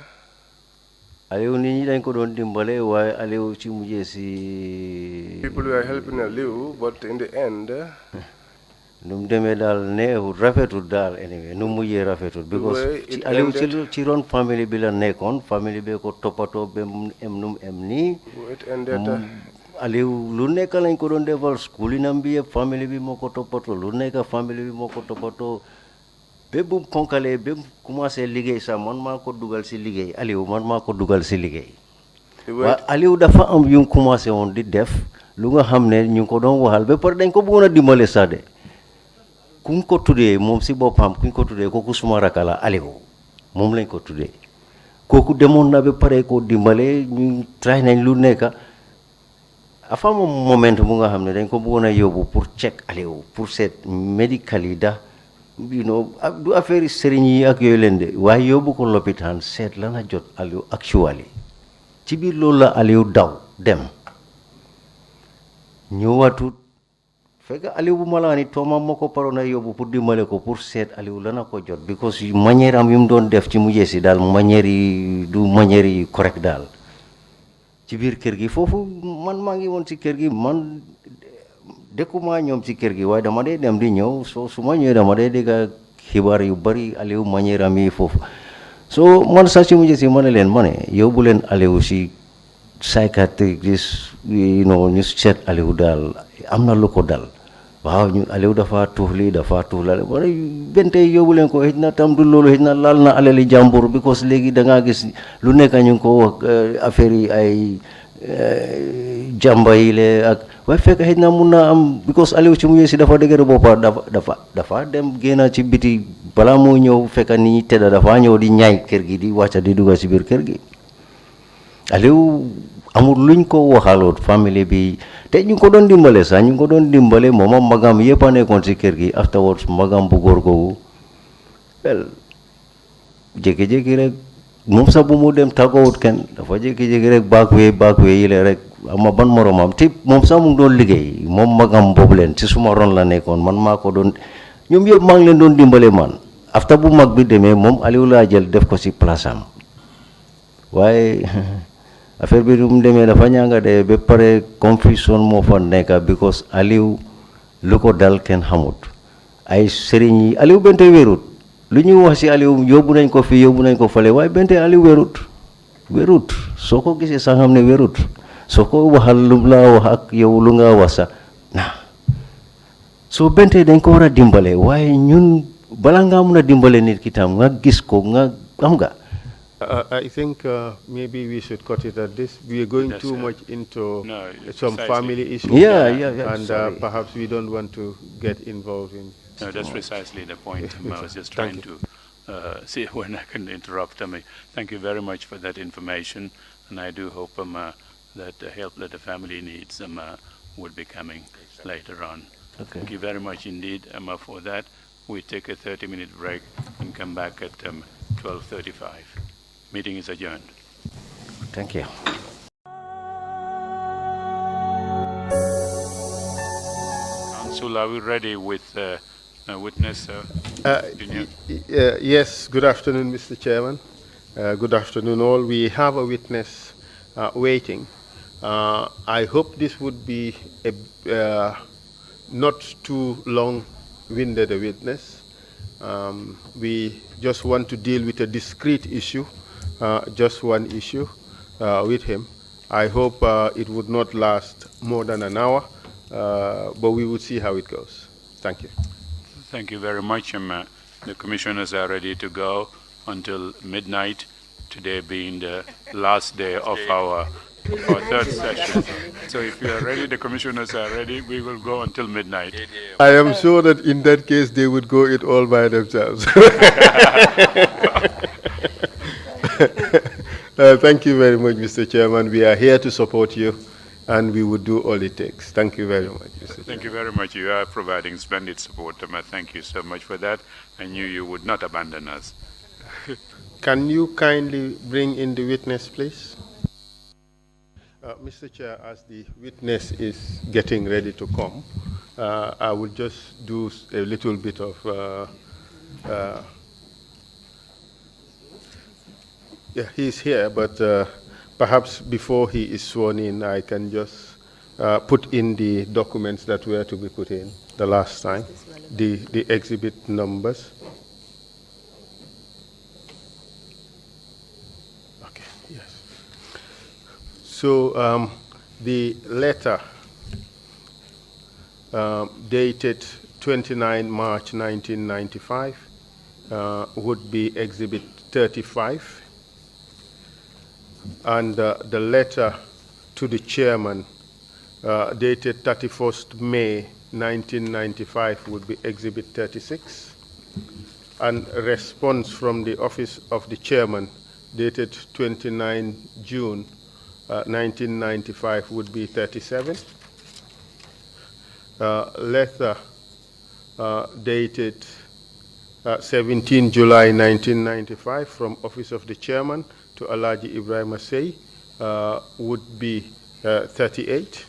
Speaker 8: Aliou nit ñi dañ ko doon dimbale waaye Aliou ci mujjee si.
Speaker 2: People were helping Aliou, but in the end.
Speaker 8: num demee daal neexut rafetul daal anyway nu mujjee rafetul. because ci Aliou ci ron famille bi la nekkoon famille bee ko toppatoo ba mu em num em nii.
Speaker 2: It ended.
Speaker 8: Aliou lu nekk lañ ko doon defal schoolinam bi yëpp famille bi moo ko toppatoo lu nekk famille bi moo ko toppatoo ba bu mu ponkalee ba mu commencé liggéey sax man maa ko dugal si liggéey Aliou man maa ko dugal si liggéey. waaye Aliou dafa am yu mu commencé woon di def lu nga xam ne ñu ngi ko doon waxal ba pare dañ ko bëggoon a dimbale sax de kuñ ko tuddee moom si boppam kuñ ko tuddee kooku suma rakk la Aliou moom lañ ko tuddee kooku demoon na ba pare ko dimbale ñu try nañ lu nekk. afa moom moment bu nga xam ne dañ ko bëggoon a yóbbu pour check Aliou pour seet médical yi da you know du affaire sëriñ yi ak yooyu leen de waaye yóbbu ko lopitaan seet la na jot Aliou actually ci biir loolu la Aliou daw dem ñëwaatut fekk Aliou bu malaani toomam moo ko paroon a yóbbu pour dimbale ko pour seet Aliou la na ko jot because manière am yu mu doon def ci mujjee si daal manière yi du manière yi correct daal ci biir kër gi foofu man maa ngi woon ci kër gi man dëkkuma ñoom ci kër gi waaye dama dee dem di ñëw soo su ma ñëwee dama dee dégg xibaar yu bari Aliou manière am yi foofu soo man sax ci mujj si ma ne leen ma ne yóbbu leen Aliou si psychiatriste you know ñu seet Aliou daal am na lu ko dal waaw ñu Aliou dafa tuux lii dafa tuux la wala bente yóbbu leen ko xëj na tam du loolu xëj na laal na alali jàmbur because léegi da ngaa gis lu nekk ñu ngi ko wax affaire yi ay jàmba yi le ak waaye fekk xëj na mun naa am because Aliou ci mujjee si dafa dëgër boppa dafa dem génn ci biti balaa moo ñëw fekk ni tedda dafa ñëw di ñaay kër gi di wàcca di dugga ci biir kër gi Aliou amul luñ ko waxaloot famille bi te ñu ko doon dimbale sax ñu ko doon dimbale moom magam yëpp a nekkoon ci kër gi afterwards magam bu góor googu wel jékki-jékki rek moom sax bu mu dem tàggoowut kenn dafa jékki-jékki rek baak wee yi le rek ama ban moromam te moom sax mu ngi doon liggéey moom magam boobu leen ci suma ron la nekkoon man maa ko doon ñoom yëpp maa ngi leen doon dimbale man after bu mag bi demee moom Aliou laa jël def ko ci place am waaye affaire bi dum demee dafa ñanga de ba pare confusion moo fa nekk because Aliou lu ko dal kenn xamut ay sëriñ yi Aliou bente wérut lu ñu wax si Aliou yóbbu nañ ko fii yóbbu nañ ko fale waaye bente Aliou wérut soo ko gisee sax xam ne wérut soo ko waxal lu la wax ak yow lu nga wax sax soo bente dañ ko war a dimbale waaye ñun bala ngaa mun a dimbale nit ki tam nga gis ko nga xam nga.
Speaker 3: I think maybe we should cut it at this. We are going too much into some family issues.
Speaker 8: Yeah.
Speaker 3: And perhaps we don't want to get involved in.
Speaker 5: No, that's precisely the point. I was just trying to see when I can interrupt. Thank you very much for that information, and I do hope that the help that the family needs would be coming later on.
Speaker 8: Okay.
Speaker 5: Thank you very much indeed for that. We take a 30-minute break and come back at 12:35. Meeting is adjourned.
Speaker 8: Thank you.
Speaker 5: Council, are we ready with witness?
Speaker 3: Yes, good afternoon, Mr. Chairman. Good afternoon, all. We have a witness waiting. I hope this would be a not too long-winded a witness. We just want to deal with a discrete issue, just one issue with him. I hope it would not last more than an hour, but we will see how it goes. Thank you.
Speaker 5: Thank you very much. The commissioners are ready to go until midnight, today being the last day of our third session. So if you are ready, the commissioners are ready, we will go until midnight.
Speaker 3: I am sure that in that case they would go it all by themselves. Thank you very much, Mr. Chairman. We are here to support you, and we would do all it takes. Thank you very much, Mr. Chairman.
Speaker 5: Thank you very much. You are providing splendid support. Thank you so much for that. I knew you would not abandon us.
Speaker 3: Can you kindly bring in the witness, please? Mr. Chair, as the witness is getting ready to come, I will just do a little bit of yeah, he's here, but perhaps before he is sworn in, I can just put in the documents that were to be put in the last time, the exhibit numbers. Okay, yes. So the letter dated 29 March 1995 would be exhibit 35. And the letter to the chairman dated 31st May 1995 would be exhibit 36. And a response from the office of the chairman dated 29 June 1995 would be 37. Letter dated 17 July 1995 from office of the chairman to Alhaji Ibrahima Sey would be 38,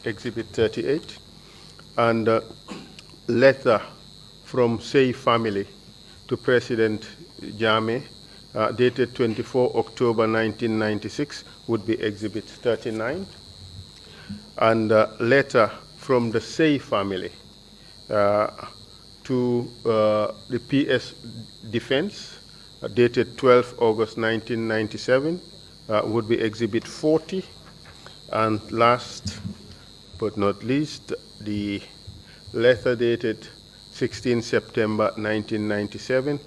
Speaker 3: exhibit 38. And letter from Sey family to President Jammeh dated 24 October 1996 would be exhibit 39. And letter from the Sey family to the PS Defense dated 12 August 1997 would be exhibit 40. And last but not least, the letter dated 16 September 1997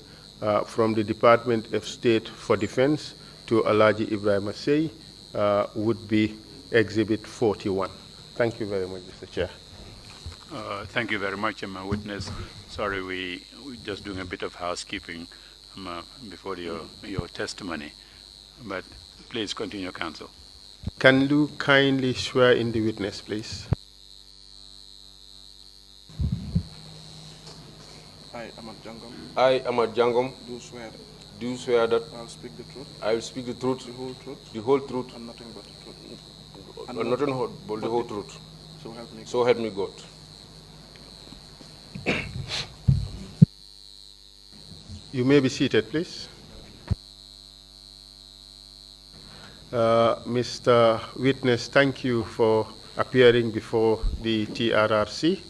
Speaker 3: from the Department of State for Defense to Alhaji Ibrahima Sey would be exhibit 41. Thank you very much, Mr. Chair.
Speaker 5: Thank you very much, my witness. Sorry, we're just doing a bit of housekeeping before your testimony. But please continue, counsel.
Speaker 3: Can you kindly swear in the witness, please?
Speaker 10: I, Ahmad Jangom.
Speaker 11: I, Ahmad Jangom,
Speaker 10: do swear that
Speaker 11: I will speak the truth.
Speaker 10: I will speak the truth,
Speaker 11: the whole truth,
Speaker 10: and nothing but the truth.
Speaker 11: and nothing but the whole truth.
Speaker 10: So help me God.
Speaker 11: So help me God.
Speaker 3: You may be seated, please. Mr. Witness, thank you for appearing before the TRRC.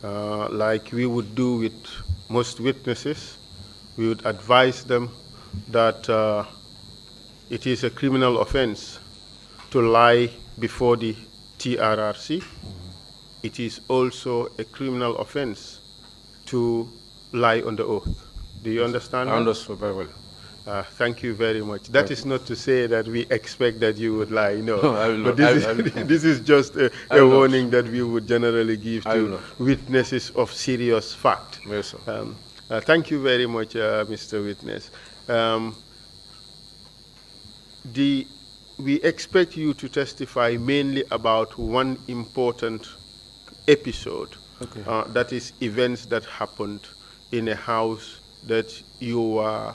Speaker 3: Like we would do with most witnesses, we would advise them that it is a criminal offense to lie before the TRRC. It is also a criminal offense to lie on the oath. Do you understand?
Speaker 11: I understand very well.
Speaker 3: Thank you very much. That is not to say that we expect that you would lie, no.
Speaker 11: I will
Speaker 3: but
Speaker 11: not.
Speaker 3: This is just a warning that we would generally give to witnesses of serious fact.
Speaker 11: Yes, sir.
Speaker 3: Thank you very much, Mr. Witness. We expect you to testify mainly about one important episode.
Speaker 11: Okay.
Speaker 3: That is events that happened in a house that you were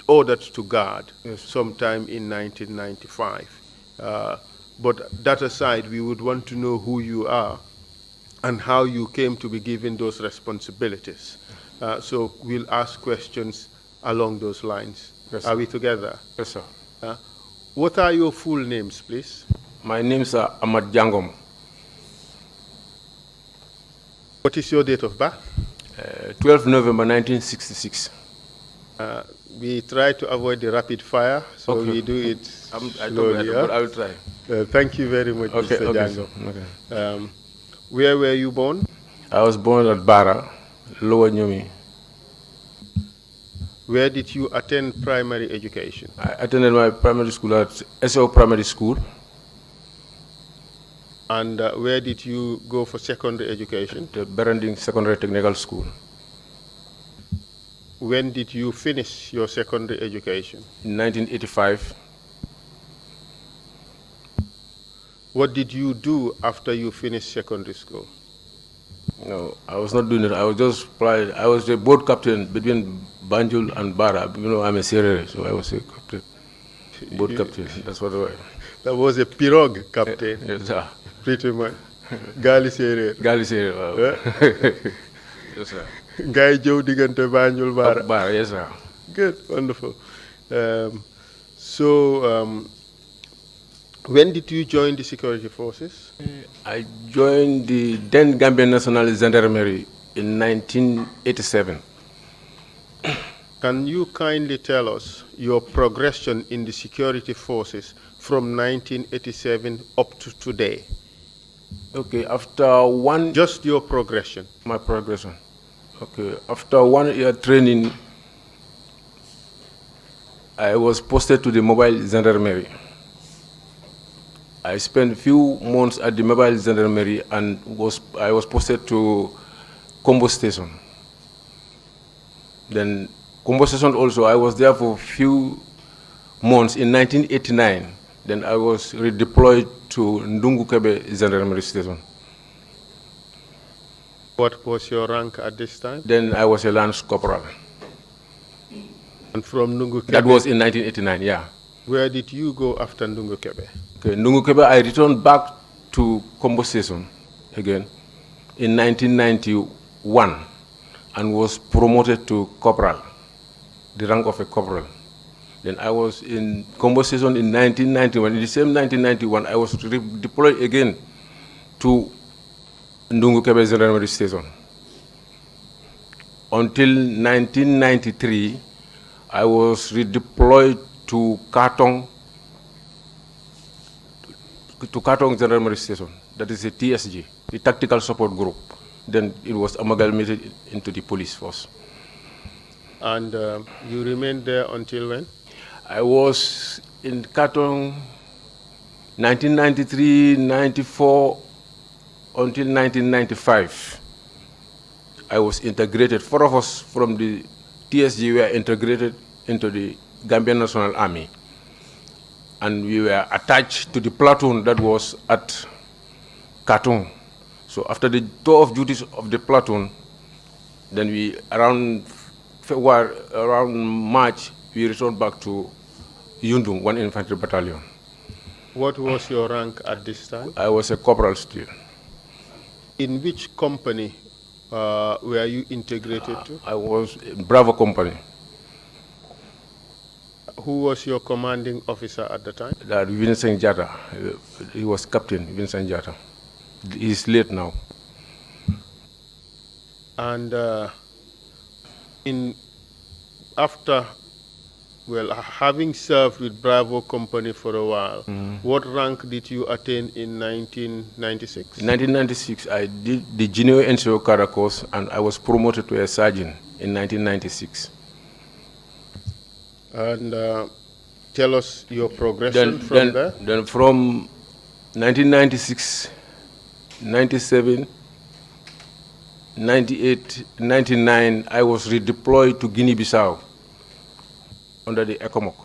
Speaker 3: ordered to guard sometime in 1995. But that aside, we would want to know who you are and how you came to be given those responsibilities. So we'll ask questions along those lines.
Speaker 11: Yes,
Speaker 3: are we together?
Speaker 11: Yes, sir.
Speaker 3: What are your full names, please?
Speaker 11: My names are Ahmad Jangom.
Speaker 3: What is your date of birth?
Speaker 11: 12 November 1966.
Speaker 3: We try to avoid the rapid fire, so we do it slowly.
Speaker 11: But I will try.
Speaker 3: Thank you very much, Mr. Django.
Speaker 11: Okay.
Speaker 3: Where were you born?
Speaker 11: I was born at Bara, Lower Nyumi.
Speaker 3: Where did you attend primary education?
Speaker 11: I attended my primary school at SO Primary School.
Speaker 3: And where did you go for secondary education?
Speaker 11: The Berending Secondary Technical School.
Speaker 3: When did you finish your secondary education?
Speaker 11: In 1985.
Speaker 3: What did you do after you finished secondary school?
Speaker 11: No, I was not doing it. I was just applied. I was the boat captain between Banjul and Bara. You know, I'm a Serere, so I was a captain. Boat captain. That's what I was.
Speaker 3: That was a pirogue captain.
Speaker 11: Yes, sir.
Speaker 3: Pretty much. Gali Serere.
Speaker 11: Gali Serere, wow. Yes, sir.
Speaker 3: Guy Joe Digante Banjul Bara.
Speaker 11: Bara, yes, sir.
Speaker 3: Good, wonderful. When did you join the security forces?
Speaker 11: I joined the then Gambian National Gendarmerie in 1987.
Speaker 3: Can you kindly tell us your progression in the security forces from 1987 up to today?
Speaker 11: Okay, after one...
Speaker 3: Just your progression.
Speaker 11: My progression. Okay, after 1 year training, I was posted to the mobile gendarmerie. I spent a few months at the mobile gendarmerie and I was posted to Combo Station. Then Combo Station also, I was there for a few months in 1989. Then I was redeployed to Ndungu Kebe Gendarmerie Station.
Speaker 3: What was your rank at this time?
Speaker 11: Then I was a Lance Corporal.
Speaker 3: And from Ndungu Kebe?
Speaker 11: That was in 1989, yeah.
Speaker 3: Where did you go after Ndungu Kebe?
Speaker 11: Okay, Ndungu Kebe, I returned back to Combo Station again in 1991 and was promoted to Corporal, the rank of a Corporal. Then I was in Combo Station in 1991. In the same 1991, I was deployed again to Ndungu Kebe Gendarmerie Station. Until 1993, I was redeployed to Katong Gendarmerie Station. That is a TSG, the Tactical Support Group. Then it was amalgamated into the police force.
Speaker 3: And you remained there until when?
Speaker 11: I was in Katong 1993, 94, until 1995. I was integrated. 4 of us from the TSG were integrated into the Gambian National Army. And we were attached to the platoon that was at Katong. So after the tour of duties of the platoon, then we, around February, around March, we returned back to Yundum, 1 Infantry Battalion.
Speaker 3: What was your rank at this time?
Speaker 11: I was a corporal still.
Speaker 3: In which company were you integrated to?
Speaker 11: I was in Bravo Company.
Speaker 3: Who was your commanding officer at the time?
Speaker 11: That Vincent Jata. He was Captain Vincent Jata. He's late now.
Speaker 3: And having served with Bravo Company for a while, what rank did you attain in 1996?
Speaker 11: In 1996, I did the junior NCO cadre course, and I was promoted to a sergeant in 1996.
Speaker 3: And tell us your progression from there.
Speaker 11: Then from 1996, 97, 98, 99, I was redeployed to Guinea-Bissau under the ECOMOC.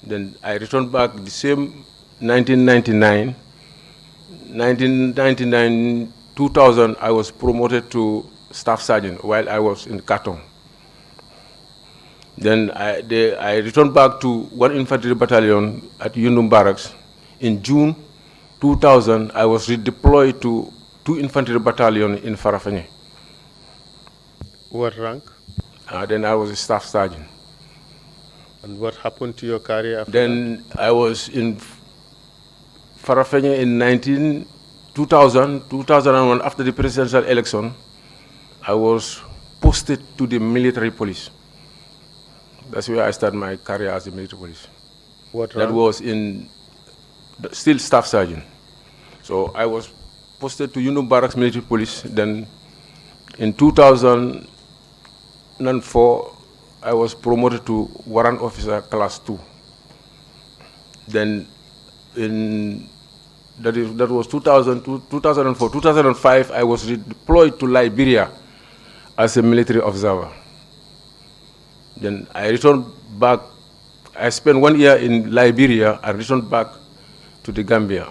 Speaker 11: Then I returned back the same 1999. 1999, 2000, I was promoted to staff sergeant while I was in Katong. Then I returned back to 1 Infantry Battalion at Yundum Barracks. In June 2000, I was redeployed to 2 Infantry Battalion in Farafenni.
Speaker 3: What rank?
Speaker 11: Then I was a staff sergeant.
Speaker 3: And what happened to your career after
Speaker 11: Then that? I was in Farafenni in 2001, after the presidential election. I was posted to the military police. That's where I started my career as a military police.
Speaker 3: What rank?
Speaker 11: That was still staff sergeant. So I was posted to Yundum Barracks Military Police. Then in 2004, I was promoted to Warrant Officer Class 2. Then that was 2004. 2005, I was redeployed to Liberia as a military observer. Then I returned back. I spent 1 year in Liberia and returned back to the Gambia.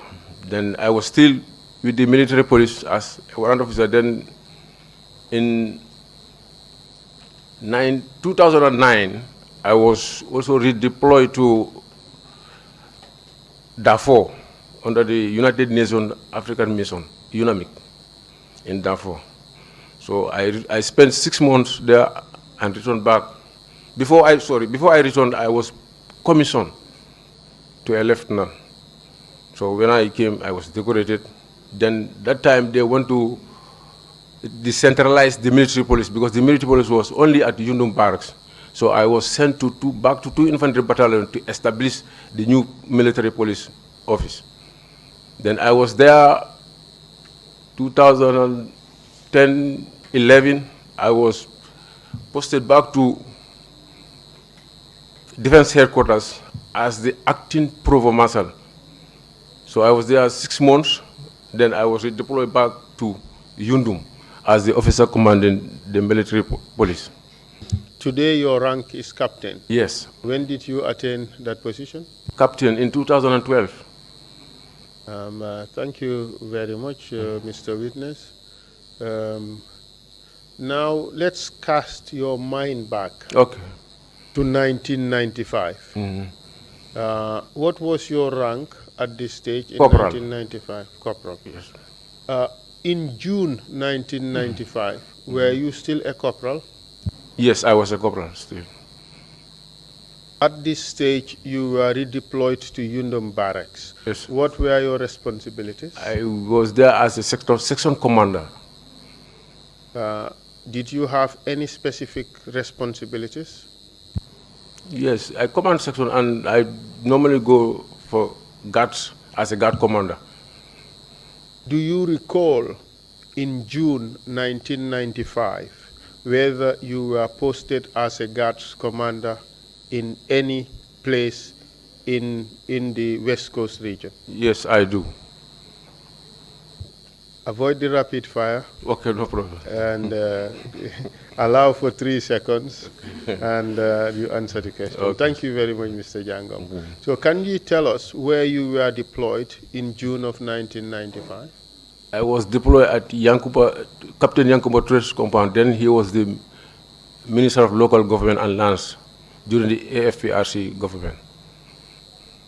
Speaker 11: Then I was still with the military police as a warrant officer. Then in 2009, I was also redeployed to Darfur under the United Nations African Mission, UNAMIC, in Darfur. So I spent 6 months there and returned back. Before I returned, I was commissioned to a lieutenant. So when I came, I was decorated. Then that time they want to decentralize the military police because the military police was only at Yundum Barracks. So I was sent back to 2 Infantry Battalion to establish the new military police office. Then I was there 2010, 11. I was posted back to Defense Headquarters as the acting Provost Marshal. So I was there 6 months. Then I was redeployed back to Yundum as the officer commanding the military police.
Speaker 3: Today your rank is captain.
Speaker 11: Yes.
Speaker 3: When did you attain that position?
Speaker 11: Captain in 2012.
Speaker 3: Thank you very much, Mr. Witness. Now let's cast your mind back to 1995. What was your rank at this stage in
Speaker 11: Corporal.
Speaker 3: 1995? Corporal.
Speaker 11: Yes.
Speaker 3: In June 1995, were you still a corporal?
Speaker 11: Yes, I was a corporal still.
Speaker 3: At this stage, you were redeployed to Yundum Barracks.
Speaker 11: Yes.
Speaker 3: What were your responsibilities?
Speaker 11: I was there as a section commander.
Speaker 3: Did you have any specific responsibilities?
Speaker 11: Yes, I command section and I normally go for guards as a guard commander.
Speaker 3: Do you recall in June 1995 whether you were posted as a guards commander in any place in the West Coast region?
Speaker 11: Yes, I do.
Speaker 3: Avoid the rapid fire.
Speaker 11: Okay, no problem.
Speaker 3: And allow for 3 seconds, and you answer the question.
Speaker 11: Okay.
Speaker 3: Thank you very much, Mr. Jangom. So can you tell us where you were deployed in June of 1995?
Speaker 11: I was deployed at Captain Yankuba Trace Compound. Then he was the Minister of Local Government and Lands during the AFPRC government.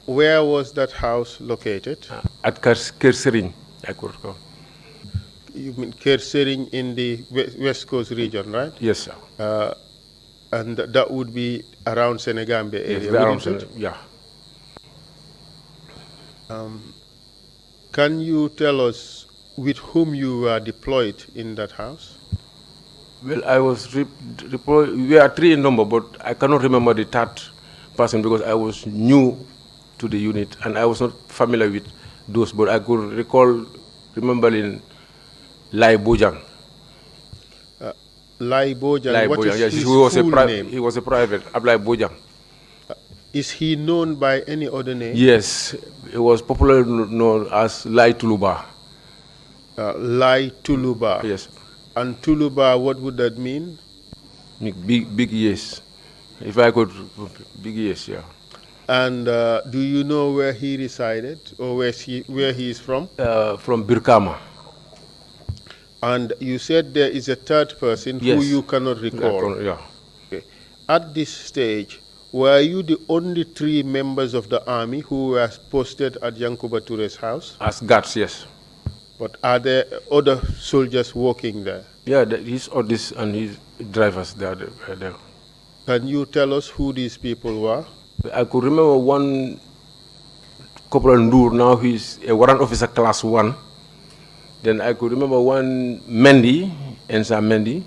Speaker 3: Where was that house located?
Speaker 11: At Kersering, I could recall.
Speaker 3: You mean Kersering in the West Coast region, right?
Speaker 11: Yes, sir.
Speaker 3: And that would be around Senegambia area,
Speaker 11: yes,
Speaker 3: wouldn't
Speaker 11: around
Speaker 3: it?
Speaker 11: yeah.
Speaker 3: Can you tell us with whom you were deployed in that house?
Speaker 11: Well, I was deployed. We are 3 in number, but I cannot remember the third person because I was new to the unit and I was not familiar with those. But I could remembering Lai Bojang.
Speaker 3: Lai Bojang, what is
Speaker 11: yes,
Speaker 3: his full name?
Speaker 11: He was a private, Ablai Bojang.
Speaker 3: Is he known by any other name?
Speaker 11: Yes, he was popularly known as Lai Tuluba.
Speaker 3: Lai Tuluba.
Speaker 11: Yes.
Speaker 3: And Tuluba, what would that mean?
Speaker 11: Big yes. If I could, big yes, yeah.
Speaker 3: And do you know where he resided or where he is from?
Speaker 11: From Birkama.
Speaker 3: And you said there is a third person who you cannot recall.
Speaker 11: Yeah.
Speaker 3: Okay. At this stage, were you the only 3 members of the army who were posted at Yankuba Toure's house?
Speaker 11: As guards, yes.
Speaker 3: But are there other soldiers working there?
Speaker 11: Yeah, his orders and his drivers they are there.
Speaker 3: Can you tell us who these people were?
Speaker 11: I could remember one Corporal Ndur, now he's a warrant officer class 1. Then I could remember one Mendy, Ensa Mendy.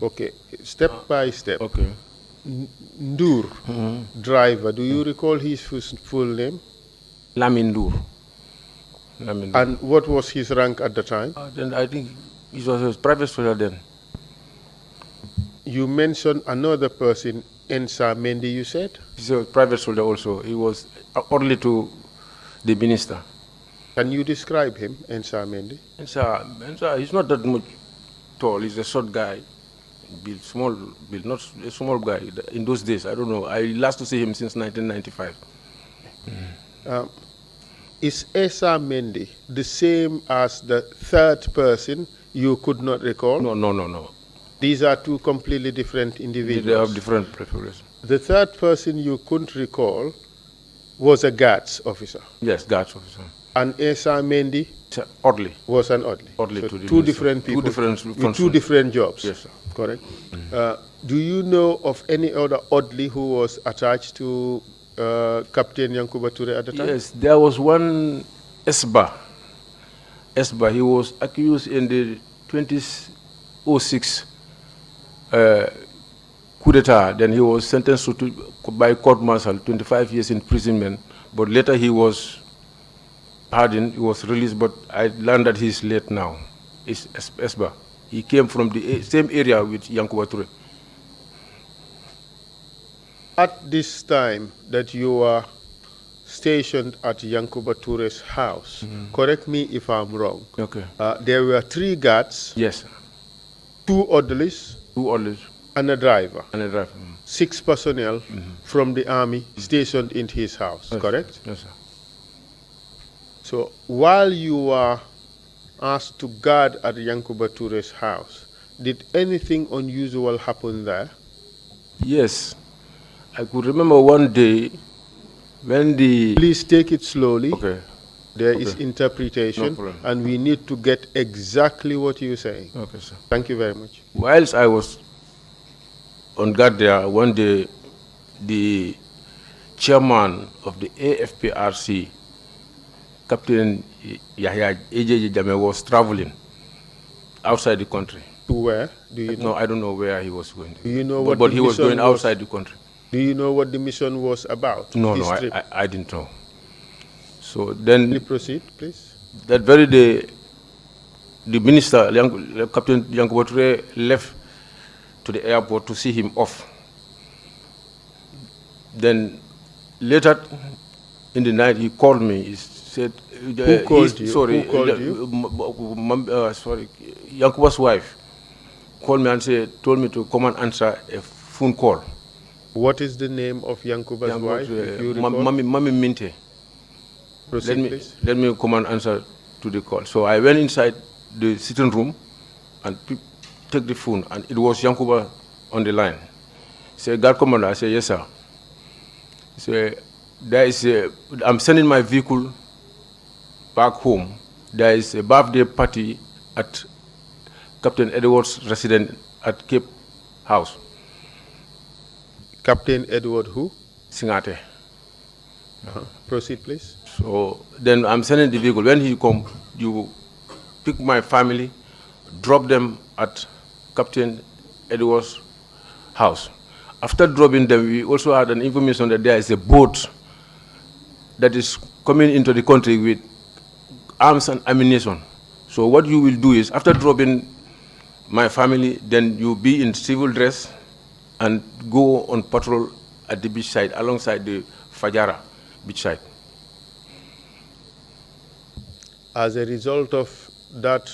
Speaker 3: Okay, step by step.
Speaker 11: Okay.
Speaker 3: Ndur, driver, do you recall his full name?
Speaker 11: Lamin Ndur.
Speaker 3: And what was his rank at the time?
Speaker 11: Then I think he was a private soldier then.
Speaker 3: You mentioned another person, Ensa Mendy, you said?
Speaker 11: He's a private soldier also. He was orderly to the minister.
Speaker 3: Can you describe him, Ensa Mendy?
Speaker 11: Ensa, he's not that much tall. He's a short guy. Small build, not a small guy. In those days, I don't know. I last to see him since 1995.
Speaker 3: Is Ensa Mendy the same as the third person you could not recall?
Speaker 11: No.
Speaker 3: These are 2 completely different individuals.
Speaker 11: They have different preferences.
Speaker 3: The third person you couldn't recall was a guards officer.
Speaker 11: Yes, guards officer.
Speaker 3: And Ensa Mendy was an orderly.
Speaker 11: Orderly
Speaker 3: so
Speaker 11: to the
Speaker 3: 2 different people with 2 different jobs.
Speaker 11: Yes, sir.
Speaker 3: Correct. Do you know of any other orderly who was attached to Captain Yankuba Toure at the time?
Speaker 11: Yes, there was one Esba. He was accused in the 2006 coup d'etat. Then he was sentenced by court martial 25 years imprisonment. But later he was pardoned. He was released. But I learned that he's late now. It's Esba. He came from the same area with Yankuba Toure.
Speaker 3: At this time that you were stationed at Yankuba Toure's house, correct me if I'm wrong.
Speaker 11: Okay.
Speaker 3: There were 3 guards.
Speaker 11: Yes.
Speaker 3: 2 orderlies.
Speaker 11: 2 orderlies.
Speaker 3: And a driver. 6 personnel from the army stationed in his house, correct?
Speaker 11: Yes, sir.
Speaker 3: So while you were asked to guard at Yankuba Toure's house, did anything unusual happen there?
Speaker 11: Yes. I could remember one day when the...
Speaker 3: Please take it slowly.
Speaker 11: Okay.
Speaker 3: There is interpretation, and we need to get exactly what you're saying.
Speaker 11: Okay, sir.
Speaker 3: Thank you very much.
Speaker 11: Whilst I was on guard there, one day the chairman of the AFPRC, Captain Yahya AJJ Jame, was traveling outside the country.
Speaker 3: To where? Do you know?
Speaker 11: No, I don't know where he was going.
Speaker 3: Do you know what
Speaker 11: but he was going outside the country.
Speaker 3: Do you know what the mission was about?
Speaker 11: No, I didn't know. So then...
Speaker 3: Can you proceed, please?
Speaker 11: That very day, the minister, Captain Yankuba Toure, left to the airport to see him off. Then later in the night, he called me. He said...
Speaker 3: Who called you?
Speaker 11: Sorry,
Speaker 3: Who called you?
Speaker 11: Sorry, Yankuba's wife called me and told me to come and answer a phone call.
Speaker 3: What is the name of Yankuba's wife, if you recall?
Speaker 11: Mami Minte.
Speaker 3: Proceed, please.
Speaker 11: Let me come and answer to the call. So I went inside the sitting room and took the phone, and it was Yankuba on the line. He said, "Guard Commander." I said, "Yes, sir." He said, I'm sending my vehicle back home. There is a birthday party at Captain Edward's residence at Cape House.
Speaker 3: Captain Edward who?
Speaker 11: Singate.
Speaker 3: Proceed, please.
Speaker 11: So then I'm sending the vehicle. When he come, you pick my family, drop them at Captain Edward's house. After dropping them, we also had an information that there is a boat that is coming into the country with arms and ammunition. So what you will do is, after dropping my family, then you be in civil dress and go on patrol at the beach side, alongside the Fajara beach side.
Speaker 3: As a result of that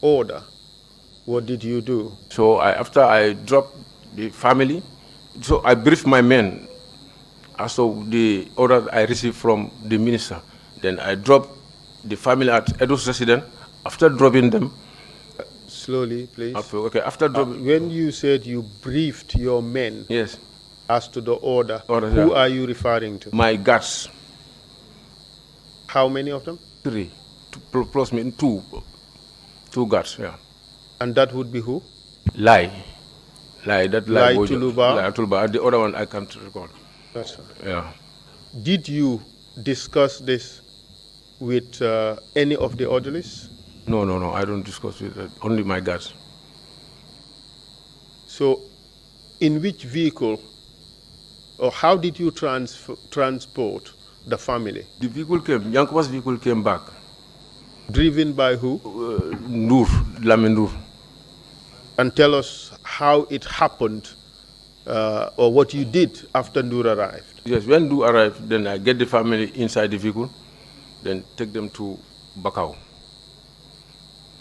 Speaker 3: order, what did you do?
Speaker 11: So after I dropped the family, so I briefed my men as to the order I received from the minister. Then I dropped the family at Edo's residence. After dropping them,
Speaker 3: slowly, please.
Speaker 11: Okay. After dropping,
Speaker 3: when you said you briefed your men,
Speaker 11: yes,
Speaker 3: as to the order,
Speaker 11: yeah.
Speaker 3: Who are you referring to?
Speaker 11: My guards.
Speaker 3: How many of them?
Speaker 11: 3, plus me 2 guards. Yeah.
Speaker 3: And that would be who?
Speaker 11: Lie. That lie.
Speaker 3: Tuluba.
Speaker 11: The other one I can't recall.
Speaker 3: That's right.
Speaker 11: Yeah.
Speaker 3: Did you discuss this with any of the orderlies?
Speaker 11: No. I don't discuss with only my guards.
Speaker 3: So, in which vehicle, or how did you transport the family?
Speaker 11: The vehicle came. Yankuba's vehicle came back.
Speaker 3: Driven by who?
Speaker 11: Lamin Nur.
Speaker 3: And tell us how it happened, or what you did after Nur arrived.
Speaker 11: Yes, when Nur arrived, then I get the family inside the vehicle, then take them to Bakau.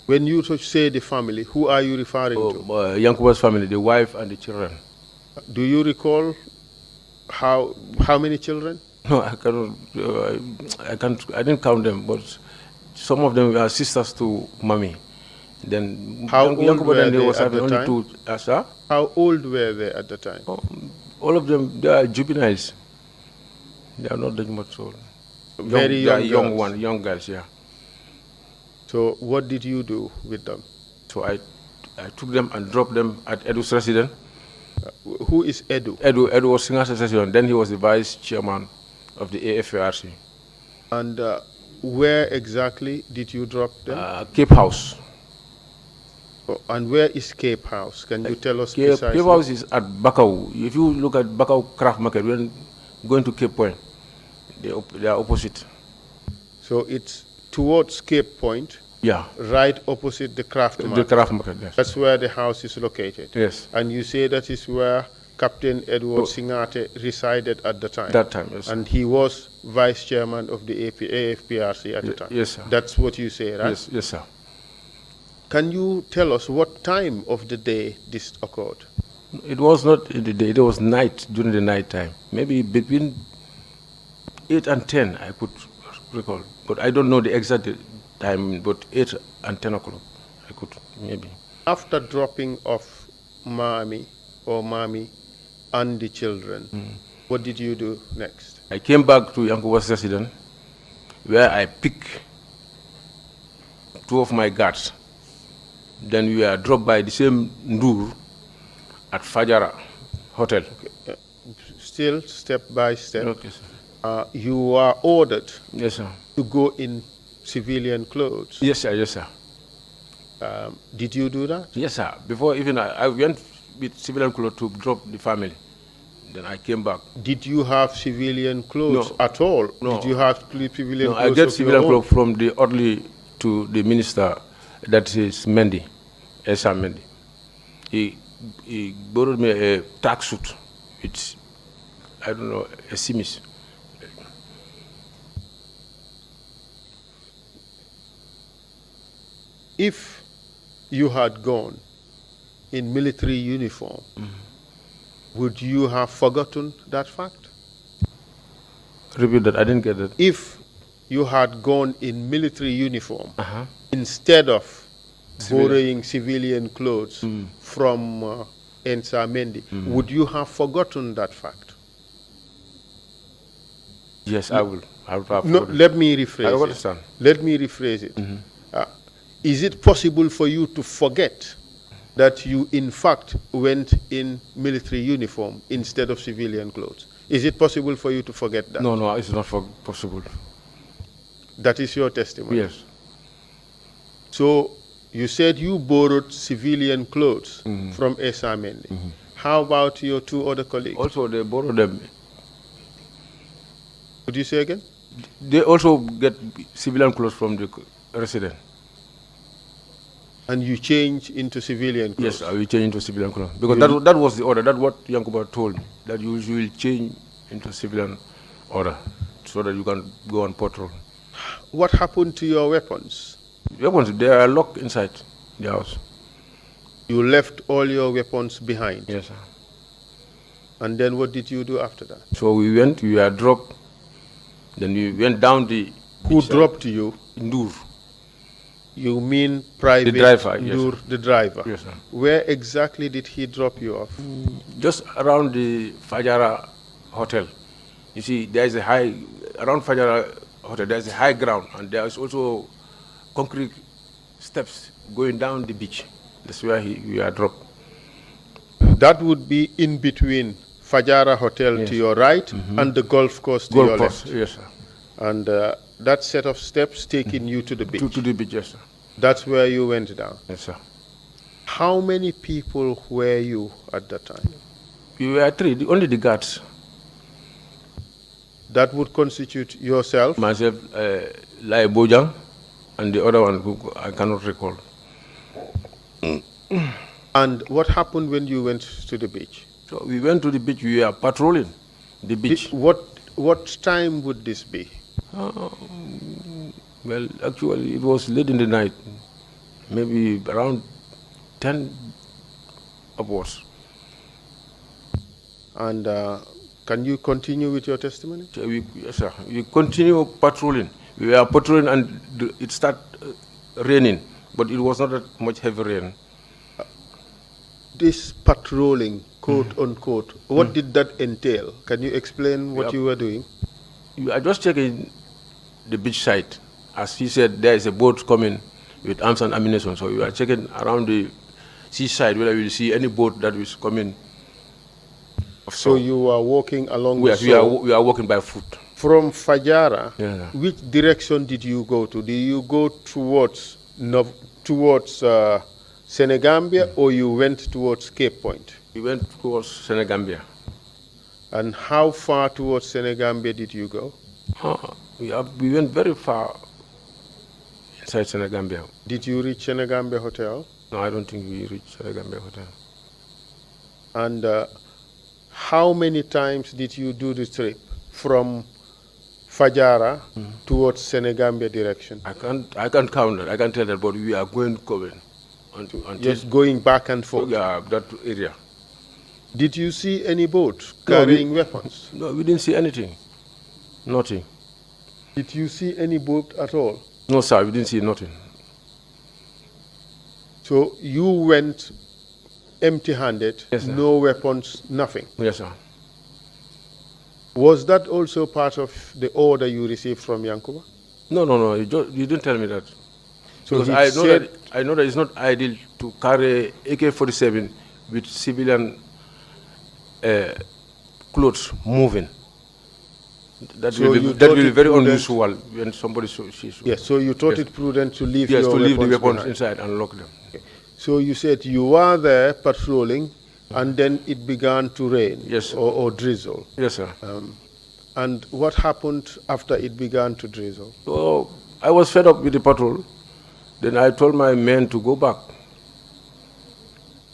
Speaker 3: When you say the family, who are you referring to?
Speaker 11: Yankuba's family, the wife and the children.
Speaker 3: Do you recall how many children?
Speaker 11: No, I cannot. I didn't count them, but some of them were sisters to mommy. Then
Speaker 3: how old were they
Speaker 11: was
Speaker 3: at the
Speaker 11: only
Speaker 3: time?
Speaker 11: 2.
Speaker 3: How old were they at the time?
Speaker 11: All of them, they are juveniles. They are not that much old.
Speaker 3: Very
Speaker 11: young girls, yeah.
Speaker 3: So what did you do with them?
Speaker 11: So I took them and dropped them at Edu's residence.
Speaker 3: Who is Edu?
Speaker 11: Edu was Singer's resident. Then he was the vice chairman of the AFARC.
Speaker 3: And where exactly did you drop them?
Speaker 11: Cape House.
Speaker 3: And where is Cape House? Can you tell us precisely?
Speaker 11: Cape House is at Bakau. If you look at Bakau Craft Market, when going to Cape Point, they are opposite.
Speaker 3: So it's towards Cape Point?
Speaker 11: Yeah.
Speaker 3: Right opposite the Craft Market?
Speaker 11: The Craft Market, yes.
Speaker 3: That's where the house is located?
Speaker 11: Yes.
Speaker 3: And you say that is where Captain Edward Singate resided at the time?
Speaker 11: That time, yes.
Speaker 3: And he was vice chairman of the AFPRC at the time?
Speaker 11: Yes, sir.
Speaker 3: That's what you say, right?
Speaker 11: Yes, sir.
Speaker 3: Can you tell us what time of the day this occurred?
Speaker 11: It was not in the day, it was night, during the night time. Maybe between 8 and 10, I could recall. But I don't know the exact time, but 8 and 10 o'clock, I could, maybe.
Speaker 3: After dropping off Mommy and the children, what did you do next?
Speaker 11: I came back to Yankuba's residence, where I picked 2 of my guards. Then we are dropped by the same Ndur at Fajara Hotel.
Speaker 3: Okay. Still, step by step.
Speaker 11: Okay, sir.
Speaker 3: You are ordered,
Speaker 11: yes, sir,
Speaker 3: to go in civilian clothes.
Speaker 11: Yes, sir. Yes, sir.
Speaker 3: Did you do that?
Speaker 11: Yes, sir. Before even I went with civilian clothes to drop the family. Then I came back.
Speaker 3: Did you have civilian clothes at all?
Speaker 11: No.
Speaker 3: Did you have civilian clothes?
Speaker 11: I get civilian clothes from the orderly to the minister. That is Mendy, Esa Mendy. He borrowed me a tax suit. It's, I don't know, a simis.
Speaker 3: If you had gone in military uniform, would you have forgotten that fact?
Speaker 11: Repeat that, I didn't get that.
Speaker 3: If you had gone in military uniform, instead of borrowing civilian clothes from Ensa Mendy, would you have forgotten that fact?
Speaker 11: Yes, I will.
Speaker 3: No, let me rephrase
Speaker 11: I
Speaker 3: it.
Speaker 11: understand.
Speaker 3: Let me rephrase it. Is it possible for you to forget that you in fact went in military uniform instead of civilian clothes. Is it possible for you to forget that?
Speaker 11: No, no, it's not possible.
Speaker 3: That is your testimony?
Speaker 11: Yes.
Speaker 3: So you said you borrowed civilian clothes from Esa Mendy. How about your two other colleagues?
Speaker 11: Also, they borrowed them.
Speaker 3: Could you say again?
Speaker 11: They also get civilian clothes from the resident.
Speaker 3: And you change into civilian clothes?
Speaker 11: Yes, I will change into civilian clothes. Because that was the order. That's what Yankuba told me, that you will change into civilian order so that you can go on patrol.
Speaker 3: What happened to your weapons?
Speaker 11: Weapons, they are locked inside the house.
Speaker 3: You left all your weapons behind?
Speaker 11: Yes, sir.
Speaker 3: And then what did you do after that?
Speaker 11: So we were dropped. Then we went down the...
Speaker 3: Who dropped you?
Speaker 11: Ndur.
Speaker 3: You mean private?
Speaker 11: The driver,
Speaker 3: Ndur,
Speaker 11: yes.
Speaker 3: the driver?
Speaker 11: Yes, sir.
Speaker 3: Where exactly did he drop you off?
Speaker 11: Just around the Fajara Hotel. You see, there is a high... Around Fajara Hotel, there is a high ground, and there is also concrete steps going down the beach. That's where we are dropped.
Speaker 3: That would be in between Fajara Hotel to your right and the golf course to your left.
Speaker 11: Yes, sir.
Speaker 3: And that set of steps taking you to the beach.
Speaker 11: To the beach, yes, sir.
Speaker 3: That's where you went down.
Speaker 11: Yes, sir.
Speaker 3: How many people were you at that time?
Speaker 11: We were three, only the guards.
Speaker 3: That would constitute yourself?
Speaker 11: Myself, Lai Bojang, and the other one who I cannot recall.
Speaker 3: And what happened when you went to the beach?
Speaker 11: So we went to the beach. We were patrolling the beach.
Speaker 3: What time would this be?
Speaker 11: Well, actually, it was late in the night, maybe around 10 upwards.
Speaker 3: And can you continue with your testimony?
Speaker 11: Yes, sir. We continue patrolling. We were patrolling, and it started raining, but it was not that much heavy rain.
Speaker 3: This patrolling, quote unquote, what did that entail? Can you explain what you were doing?
Speaker 11: I just checking the beach side. As he said, there is a boat coming with arms and ammunition. So we are checking around the seaside whether we will see any boat that is coming.
Speaker 3: So you are walking along the
Speaker 11: shore? We are walking by foot.
Speaker 3: From Fajara,
Speaker 11: which
Speaker 3: direction did you go to? Did you go towards Senegambia, or you went towards Cape Point?
Speaker 11: We went towards Senegambia.
Speaker 3: And how far towards Senegambia did you go?
Speaker 11: We went very far inside Senegambia.
Speaker 3: Did you reach Senegambia Hotel?
Speaker 11: No, I don't think we reached Senegambia Hotel.
Speaker 3: And how many times did you do the trip from Fajara towards Senegambia direction?
Speaker 11: I can't count that. I can't tell that, but we are going.
Speaker 3: Just going back and forth?
Speaker 11: Yeah, that area.
Speaker 3: Did you see any boat carrying weapons?
Speaker 11: No, we didn't see anything. Nothing.
Speaker 3: Did you see any boat at all?
Speaker 11: No, sir, we didn't see nothing.
Speaker 3: So you went empty-handed,
Speaker 11: yes, sir.
Speaker 3: No weapons, nothing?
Speaker 11: Yes, sir.
Speaker 3: Was that also part of the order you received from Yankuba?
Speaker 11: No, you didn't tell me that.
Speaker 3: So
Speaker 11: because I know that it's not ideal to carry AK-47 with civilian clothes moving. That will be very unusual when somebody sees.
Speaker 3: Yes, so you thought it prudent to leave
Speaker 11: the weapons
Speaker 3: behind.
Speaker 11: inside and lock them.
Speaker 3: Okay. So you said you were there patrolling, and then it began to rain,
Speaker 11: yes,
Speaker 3: or drizzle.
Speaker 11: Yes, sir.
Speaker 3: And what happened after it began to drizzle?
Speaker 11: So I was fed up with the patrol. Then I told my men to go back.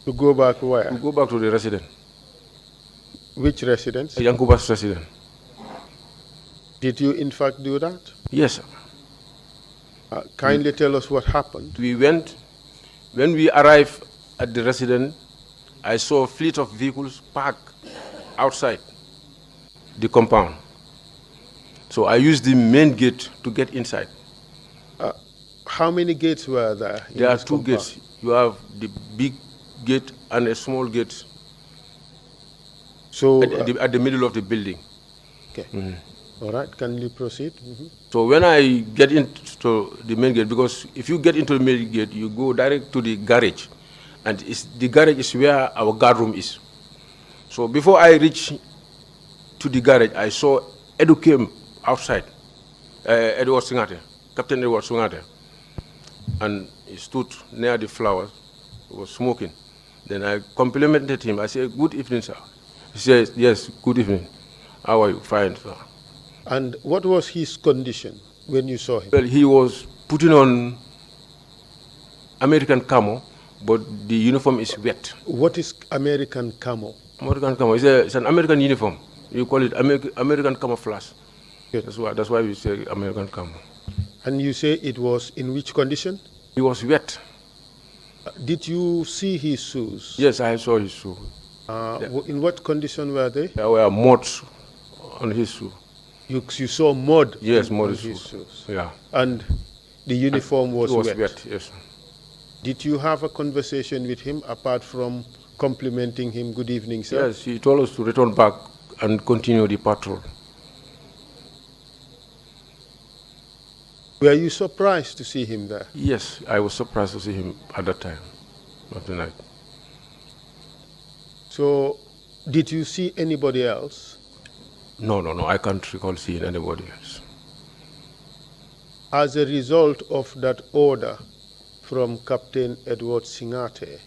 Speaker 3: To go back where?
Speaker 11: To go back to the residence.
Speaker 3: Which residence?
Speaker 11: Yankuba's residence.
Speaker 3: Did you in fact do that?
Speaker 11: Yes, sir.
Speaker 3: Kindly tell us what happened.
Speaker 11: We went. When we arrived at the residence, I saw a fleet of vehicles parked outside the compound. So I used the main gate to get inside.
Speaker 3: How many gates were there?
Speaker 11: There are two gates. You have the big gate and a small gate.
Speaker 3: So
Speaker 11: at the middle of the building.
Speaker 3: Okay. All right. Can you proceed?
Speaker 11: So when I get into the main gate, because if you get into the main gate, you go direct to the garage, and the garage is where our guard room is. So before I reached to the garage, I saw Edu came outside, Edward Singate, Captain Edward Singate, and he stood near the flowers, he was smoking. Then I complimented him. I said, "Good evening, sir." He said, "Yes, good evening. How are you?" "Fine, sir."
Speaker 3: And what was his condition when you saw him?
Speaker 11: Well, he was putting on American camo, but the uniform is wet.
Speaker 3: What is American camo?
Speaker 11: American camo it's an American uniform. You call it American camouflage.
Speaker 3: Good.
Speaker 11: That's why we say American camo.
Speaker 3: And you say it was in which condition?
Speaker 11: He was wet.
Speaker 3: Did you see his shoes?
Speaker 11: Yes, I saw his shoes.
Speaker 3: In what condition were they?
Speaker 11: There were mud on his shoe.
Speaker 3: You saw mud?
Speaker 11: Yes, mud
Speaker 3: on
Speaker 11: his
Speaker 3: his
Speaker 11: shoes.
Speaker 3: shoes.
Speaker 11: Yeah.
Speaker 3: And the uniform was wet?
Speaker 11: It was wet, yes.
Speaker 3: Did you have a conversation with him apart from complimenting him, "Good evening, sir"?
Speaker 11: Yes, he told us to return back and continue the patrol.
Speaker 3: Were you surprised to see him there?
Speaker 11: Yes, I was surprised to see him at that time, not tonight.
Speaker 3: So, did you see anybody else?
Speaker 11: No, I can't recall seeing anybody else.
Speaker 3: As a result of that order from Captain Edward Singate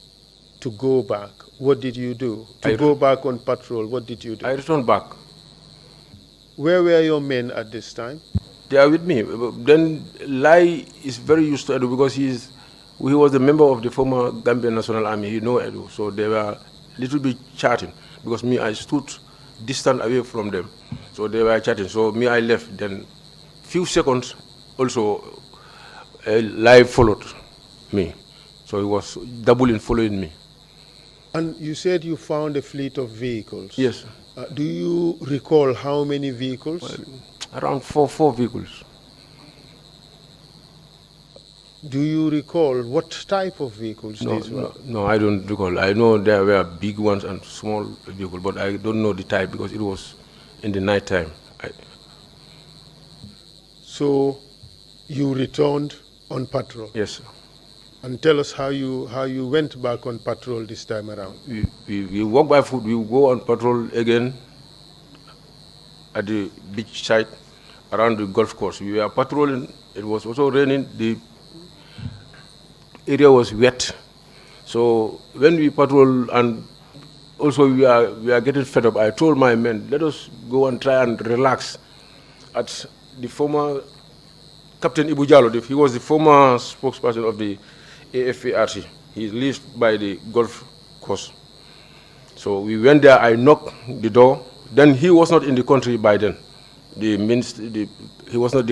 Speaker 3: to go back, what did you do? To go back on patrol, what did you do?
Speaker 11: I returned back.
Speaker 3: Where were your men at this time?
Speaker 11: They are with me. Then Lai is very used to Edu because he was a member of the former Gambian National Army. He know Edu, so they were a little bit chatting because I stood distant away from them, so they were chatting. So I left. Then few seconds also Lai followed me, so he was doubling following me.
Speaker 3: And you said you found a fleet of vehicles.
Speaker 11: Yes.
Speaker 3: Do you recall how many vehicles?
Speaker 11: Well, around four vehicles.
Speaker 3: Do you recall what type of vehicles these were?
Speaker 11: No, I don't recall. I know there were big ones and small vehicles, but I don't know the type because it was in the night time.
Speaker 3: So you returned on patrol?
Speaker 11: Yes, sir.
Speaker 3: And tell us how you went back on patrol this time around.
Speaker 11: We walk by foot. We go on patrol again at the beach side around the golf course. We were patrolling. It was also raining. The area was wet. So when we patrol and also we are getting fed up, I told my men, let us go and try and relax at the former Captain Ibu Jallo. He was the former spokesperson of the AFARC. He lives by the golf course. So we went there, I knocked the door. Then he was not in the country by then. The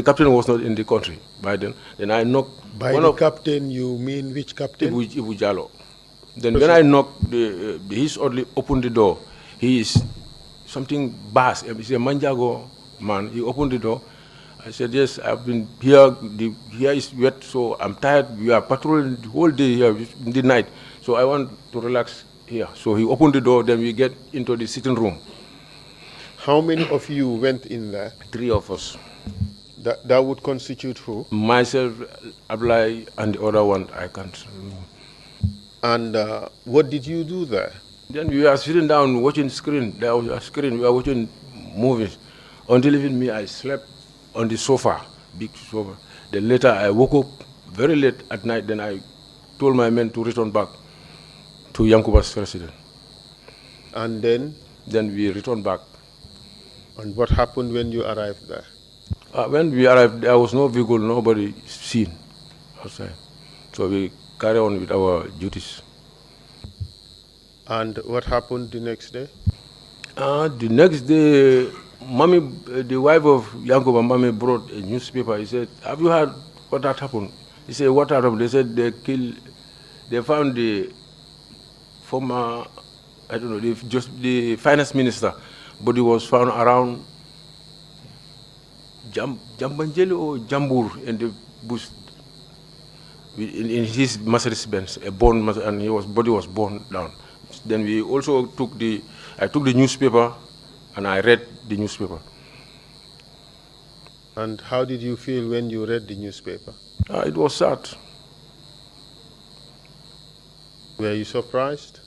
Speaker 11: captain was not in the country by then. Then I knocked.
Speaker 3: By the captain, you mean which captain?
Speaker 11: Ibu Jallo. Then when I knocked, he's only opened the door. He is something bass. He's a Manjago man. He opened the door. I said, yes, I've been here. Here is wet, so I'm tired. We are patrolling the whole day here in the night. So I want to relax here. So he opened the door, then we get into the sitting room.
Speaker 3: How many of you went in there?
Speaker 11: 3 of us.
Speaker 3: That would constitute who?
Speaker 11: Myself, Ablai, and the other one, I can't remember.
Speaker 3: And what did you do there?
Speaker 11: Then we were sitting down watching screen. There was a screen. We were watching movies. Until even me, I slept on the sofa, big sofa. Then later I woke up very late at night. Then I told my men to return back to Yankuba's residence.
Speaker 3: And then?
Speaker 11: Then we returned back.
Speaker 3: And what happened when you arrived there?
Speaker 11: When we arrived, there was no vehicle, nobody seen outside. So we carry on with our duties.
Speaker 3: And what happened the next day?
Speaker 11: The next day, Mommy, the wife of Yankuba, Mommy brought a newspaper. He said, have you heard what had happened? He said, what happened? They said they found the former, I don't know, the finance minister, but he was found around Jambanjeli or Jambur in the bush, in his Mercedes Benz, and his body was burned down. Then we also I took the newspaper and I read the newspaper.
Speaker 3: And how did you feel when you read the newspaper?
Speaker 11: It was sad.
Speaker 3: Were you surprised?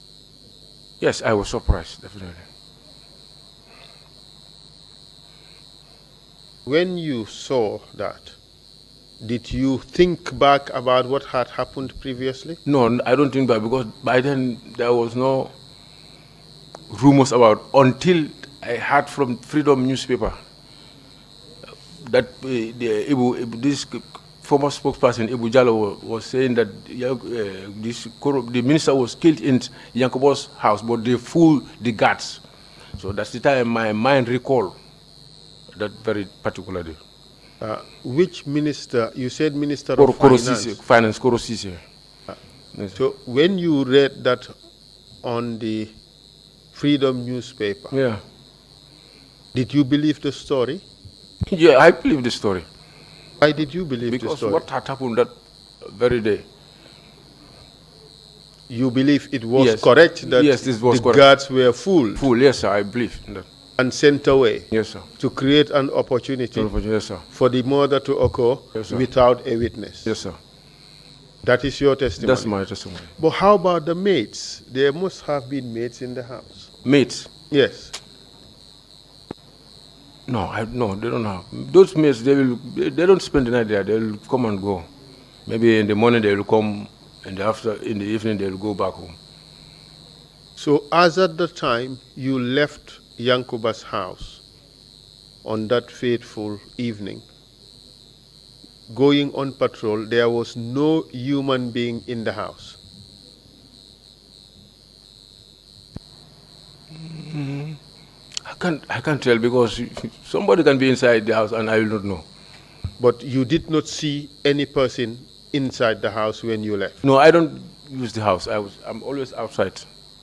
Speaker 11: Yes, I was surprised, definitely.
Speaker 3: When you saw that, did you think back about what had happened previously?
Speaker 11: No, I don't think that, because by then there was no rumors about, until I heard from Freedom newspaper that this former spokesperson Ibu Jallo was saying that the minister was killed in Yankobo's house, but they fooled the guards. So that's the time my mind recalled that very particular day.
Speaker 3: Which minister? You said Minister of Finance.
Speaker 11: Finance, Korosisi.
Speaker 3: Yes. So when you read that on the Freedom newspaper,
Speaker 11: yeah,
Speaker 3: did you believe the story?
Speaker 11: Yeah, I believe the story.
Speaker 3: Why did you believe
Speaker 11: because
Speaker 3: the story?
Speaker 11: Because what had happened that very day.
Speaker 3: You believe it was correct that the guards were fooled?
Speaker 11: Fooled, yes, sir, I believe that.
Speaker 3: And sent away?
Speaker 11: Yes, sir.
Speaker 3: To create an opportunity
Speaker 11: yes, sir,
Speaker 3: for the murder to occur without a witness?
Speaker 11: Yes, sir.
Speaker 3: That is your testimony?
Speaker 11: That's my testimony.
Speaker 3: But how about the maids? There must have been maids in the house.
Speaker 11: Maids?
Speaker 3: Yes.
Speaker 11: No, no, they don't have. Those maids, they don't spend the night there. They will come and go. Maybe in the morning they will come, and in the evening they will go back home.
Speaker 3: So as at the time you left Yankuba's house on that fateful evening, going on patrol, there was no human being in the house?
Speaker 11: I can't tell, because somebody can be inside the house and I will not know.
Speaker 3: But you did not see any person inside the house when you left?
Speaker 11: No, I don't use the house. I'm always outside.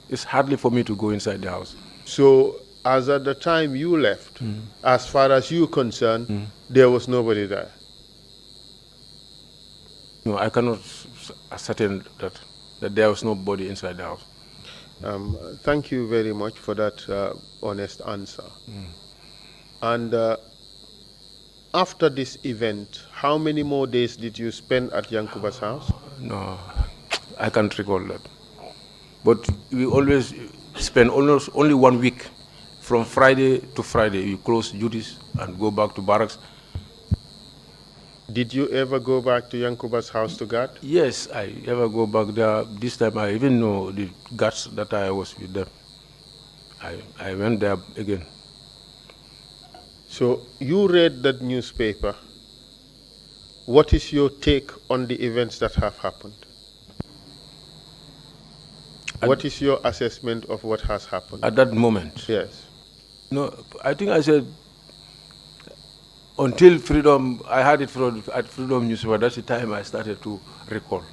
Speaker 11: It's hardly for me to go inside the house.
Speaker 3: So as at the time you left, as far as you're concerned, there was nobody there?
Speaker 11: No, I cannot ascertain that there was nobody inside the house.
Speaker 3: Thank you very much for that honest answer. And after this event, how many more days did you spend at Yankuba's house?
Speaker 11: No, I can't recall that. But we always spend almost only 1 week. From Friday to Friday, we close duties and go back to barracks.
Speaker 3: Did you ever go back to Yankuba's house to guard?
Speaker 11: Yes, I ever go back there. This time I even know the guards that I was with them. I went there again.
Speaker 3: So you read that newspaper. What is your take on the events that have happened? What is your assessment of what has happened?
Speaker 11: At that moment?
Speaker 3: Yes.
Speaker 11: No, I think I said, until Freedom, I had it at Freedom newspaper, that's the time I started to recall.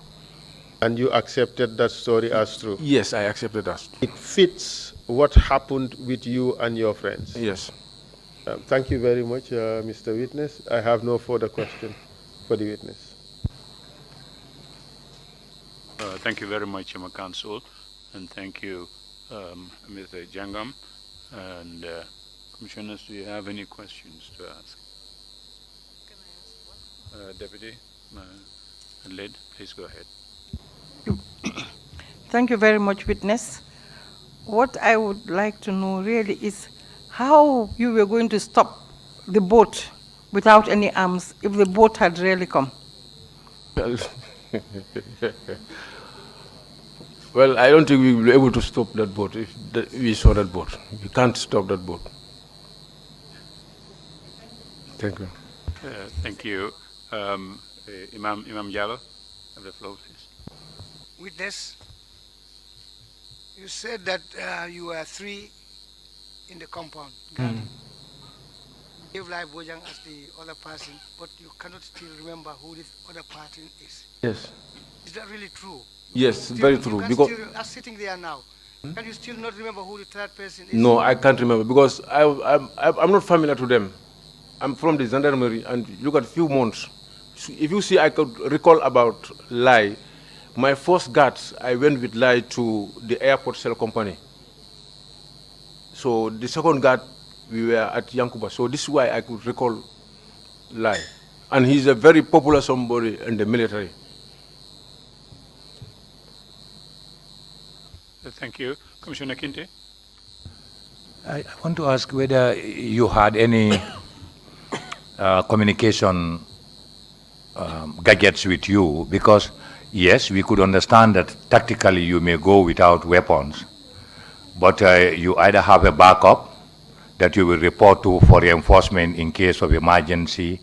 Speaker 3: And you accepted that story as true?
Speaker 11: Yes, I accepted that.
Speaker 3: It fits what happened with you and your friends?
Speaker 11: Yes.
Speaker 3: Thank you very much, Mr. Witness. I have no further question for the witness.
Speaker 5: Thank you very much, Chairman Council, and thank you, Mr. Jangam. And Commissioners, do you have any questions to ask?
Speaker 7: Can I ask one?
Speaker 5: Deputy Lid, please go ahead.
Speaker 12: Thank you very much, Witness. What I would like to know really is how you were going to stop the boat without any arms if the boat had really come.
Speaker 11: Well, I don't think we will be able to stop that boat if we saw that boat. We can't stop that boat. Thank you.
Speaker 5: Thank you. Imam Jallo, have the floor, please.
Speaker 9: Witness, you said that you were 3 in the compound. Give live Bojang as the other person, but you cannot still remember who this other person is.
Speaker 11: Yes.
Speaker 9: Is that really true?
Speaker 11: Yes, very true.
Speaker 9: Because you are sitting there now. Can you still not remember who the third person is?
Speaker 11: No, I can't remember because I'm not familiar to them. I'm from the gendarmerie, and look at few months. If you see, I could recall about Lai. My first guards, I went with Lai to the airport cell company. So the second guard, we were at Yankuba. So this is why I could recall Lai. And he's a very popular somebody in the military.
Speaker 5: Thank you. Commissioner Kinte?
Speaker 13: I want to ask whether you had any communication gadgets with you, because yes, we could understand that tactically you may go without weapons, but you either have a backup that you will report to for reinforcement in case of emergency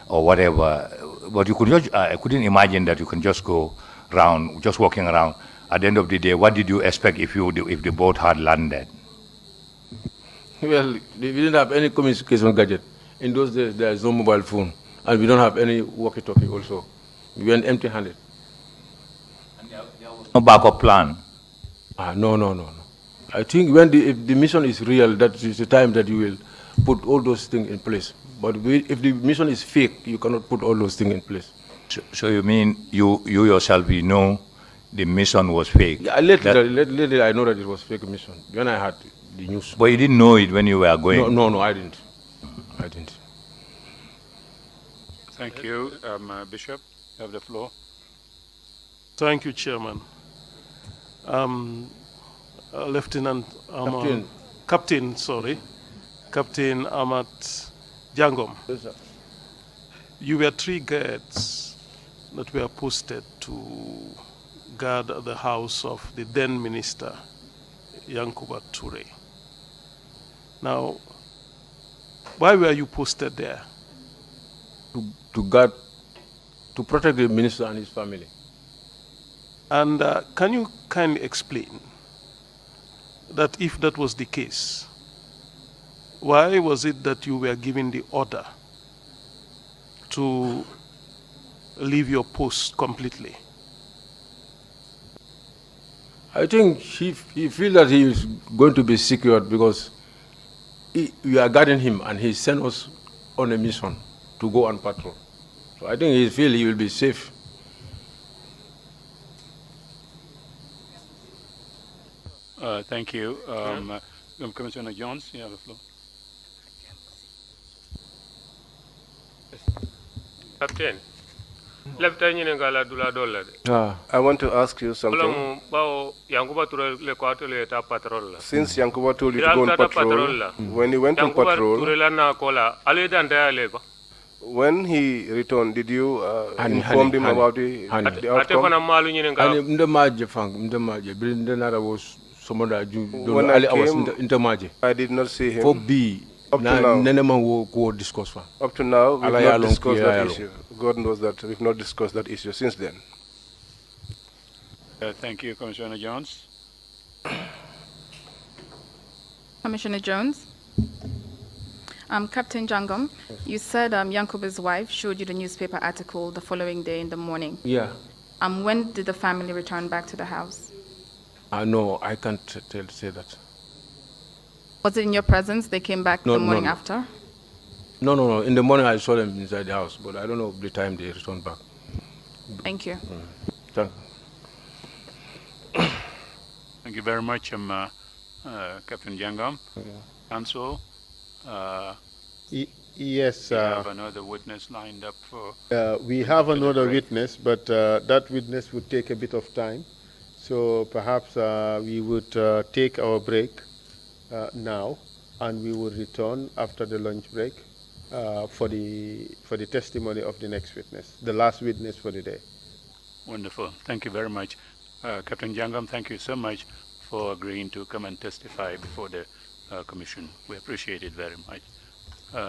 Speaker 13: or whatever. But you could just, I couldn't imagine that you can just go around, just walking around. At the end of the day, what did you expect if the boat had landed?
Speaker 11: Well, we didn't have any communication gadget. In those days, there is no mobile phone, and we don't have any walkie-talkie also. We went empty-handed.
Speaker 13: And there was no backup plan?
Speaker 11: No. I think if the mission is real, that is the time that you will put all those things in place. But if the mission is fake, you cannot put all those things in place.
Speaker 13: So you mean you yourself, you know the mission was fake?
Speaker 11: Yeah, lately I know that it was fake mission, when I had the news.
Speaker 13: But you didn't know it when you were going?
Speaker 11: No, I didn't. I didn't.
Speaker 5: Thank you. Bishop, you have the floor.
Speaker 14: Thank you, Chairman. Captain Amat Jangom.
Speaker 11: Yes, sir.
Speaker 14: You were 3 guards that were posted to guard the house of the then minister, Yankuba Toure. Now, why were you posted there?
Speaker 11: To protect the minister and his family.
Speaker 14: And can you kindly explain that if that was the case, why was it that you were given the order to leave your post completely?
Speaker 11: I think he feels that he is going to be secured because we are guarding him and he sent us on a mission to go on patrol. So I think he feels he will be safe.
Speaker 5: Thank you. Commissioner Jones, you have the floor.
Speaker 15: Captain, Lieutenant Ngala Dula Dola.
Speaker 2: I want to ask you something. Since Yankuba told you to go on patrol, when you went on patrol, when he returned, did you inform him about the outcome? When I came, I did not see him. Up to now, we've not discussed that issue. God knows that we've not discussed that issue since then.
Speaker 5: Thank you, Commissioner Jones.
Speaker 16: Commissioner Jones. Captain Jangom, you said Yankuba's wife showed you the newspaper article the following day in the morning.
Speaker 11: Yeah.
Speaker 16: When did the family return back to the house?
Speaker 11: No, I can't say that.
Speaker 16: Was it in your presence? They came back the morning after?
Speaker 11: No. In the morning I saw them inside the house, but I don't know the time they returned back.
Speaker 16: Thank you.
Speaker 11: Thank
Speaker 5: you. Thank you very much, Captain Jangom. Counsel,
Speaker 3: yes.
Speaker 5: We have another witness lined up for...
Speaker 3: we have another witness, but that witness would take a bit of time. So perhaps we would take our break now, and we will return after the lunch break for the testimony of the next witness, the last witness for the day.
Speaker 5: Wonderful. Thank you very much. Captain Jangom, thank you so much for agreeing to come and testify before the Commission. We appreciate it very much.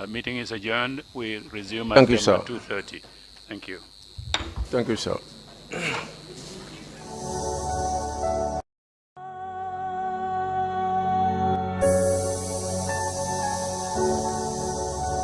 Speaker 5: Meeting is adjourned. We resume at 2:30. Thank you.
Speaker 11: Thank you, sir.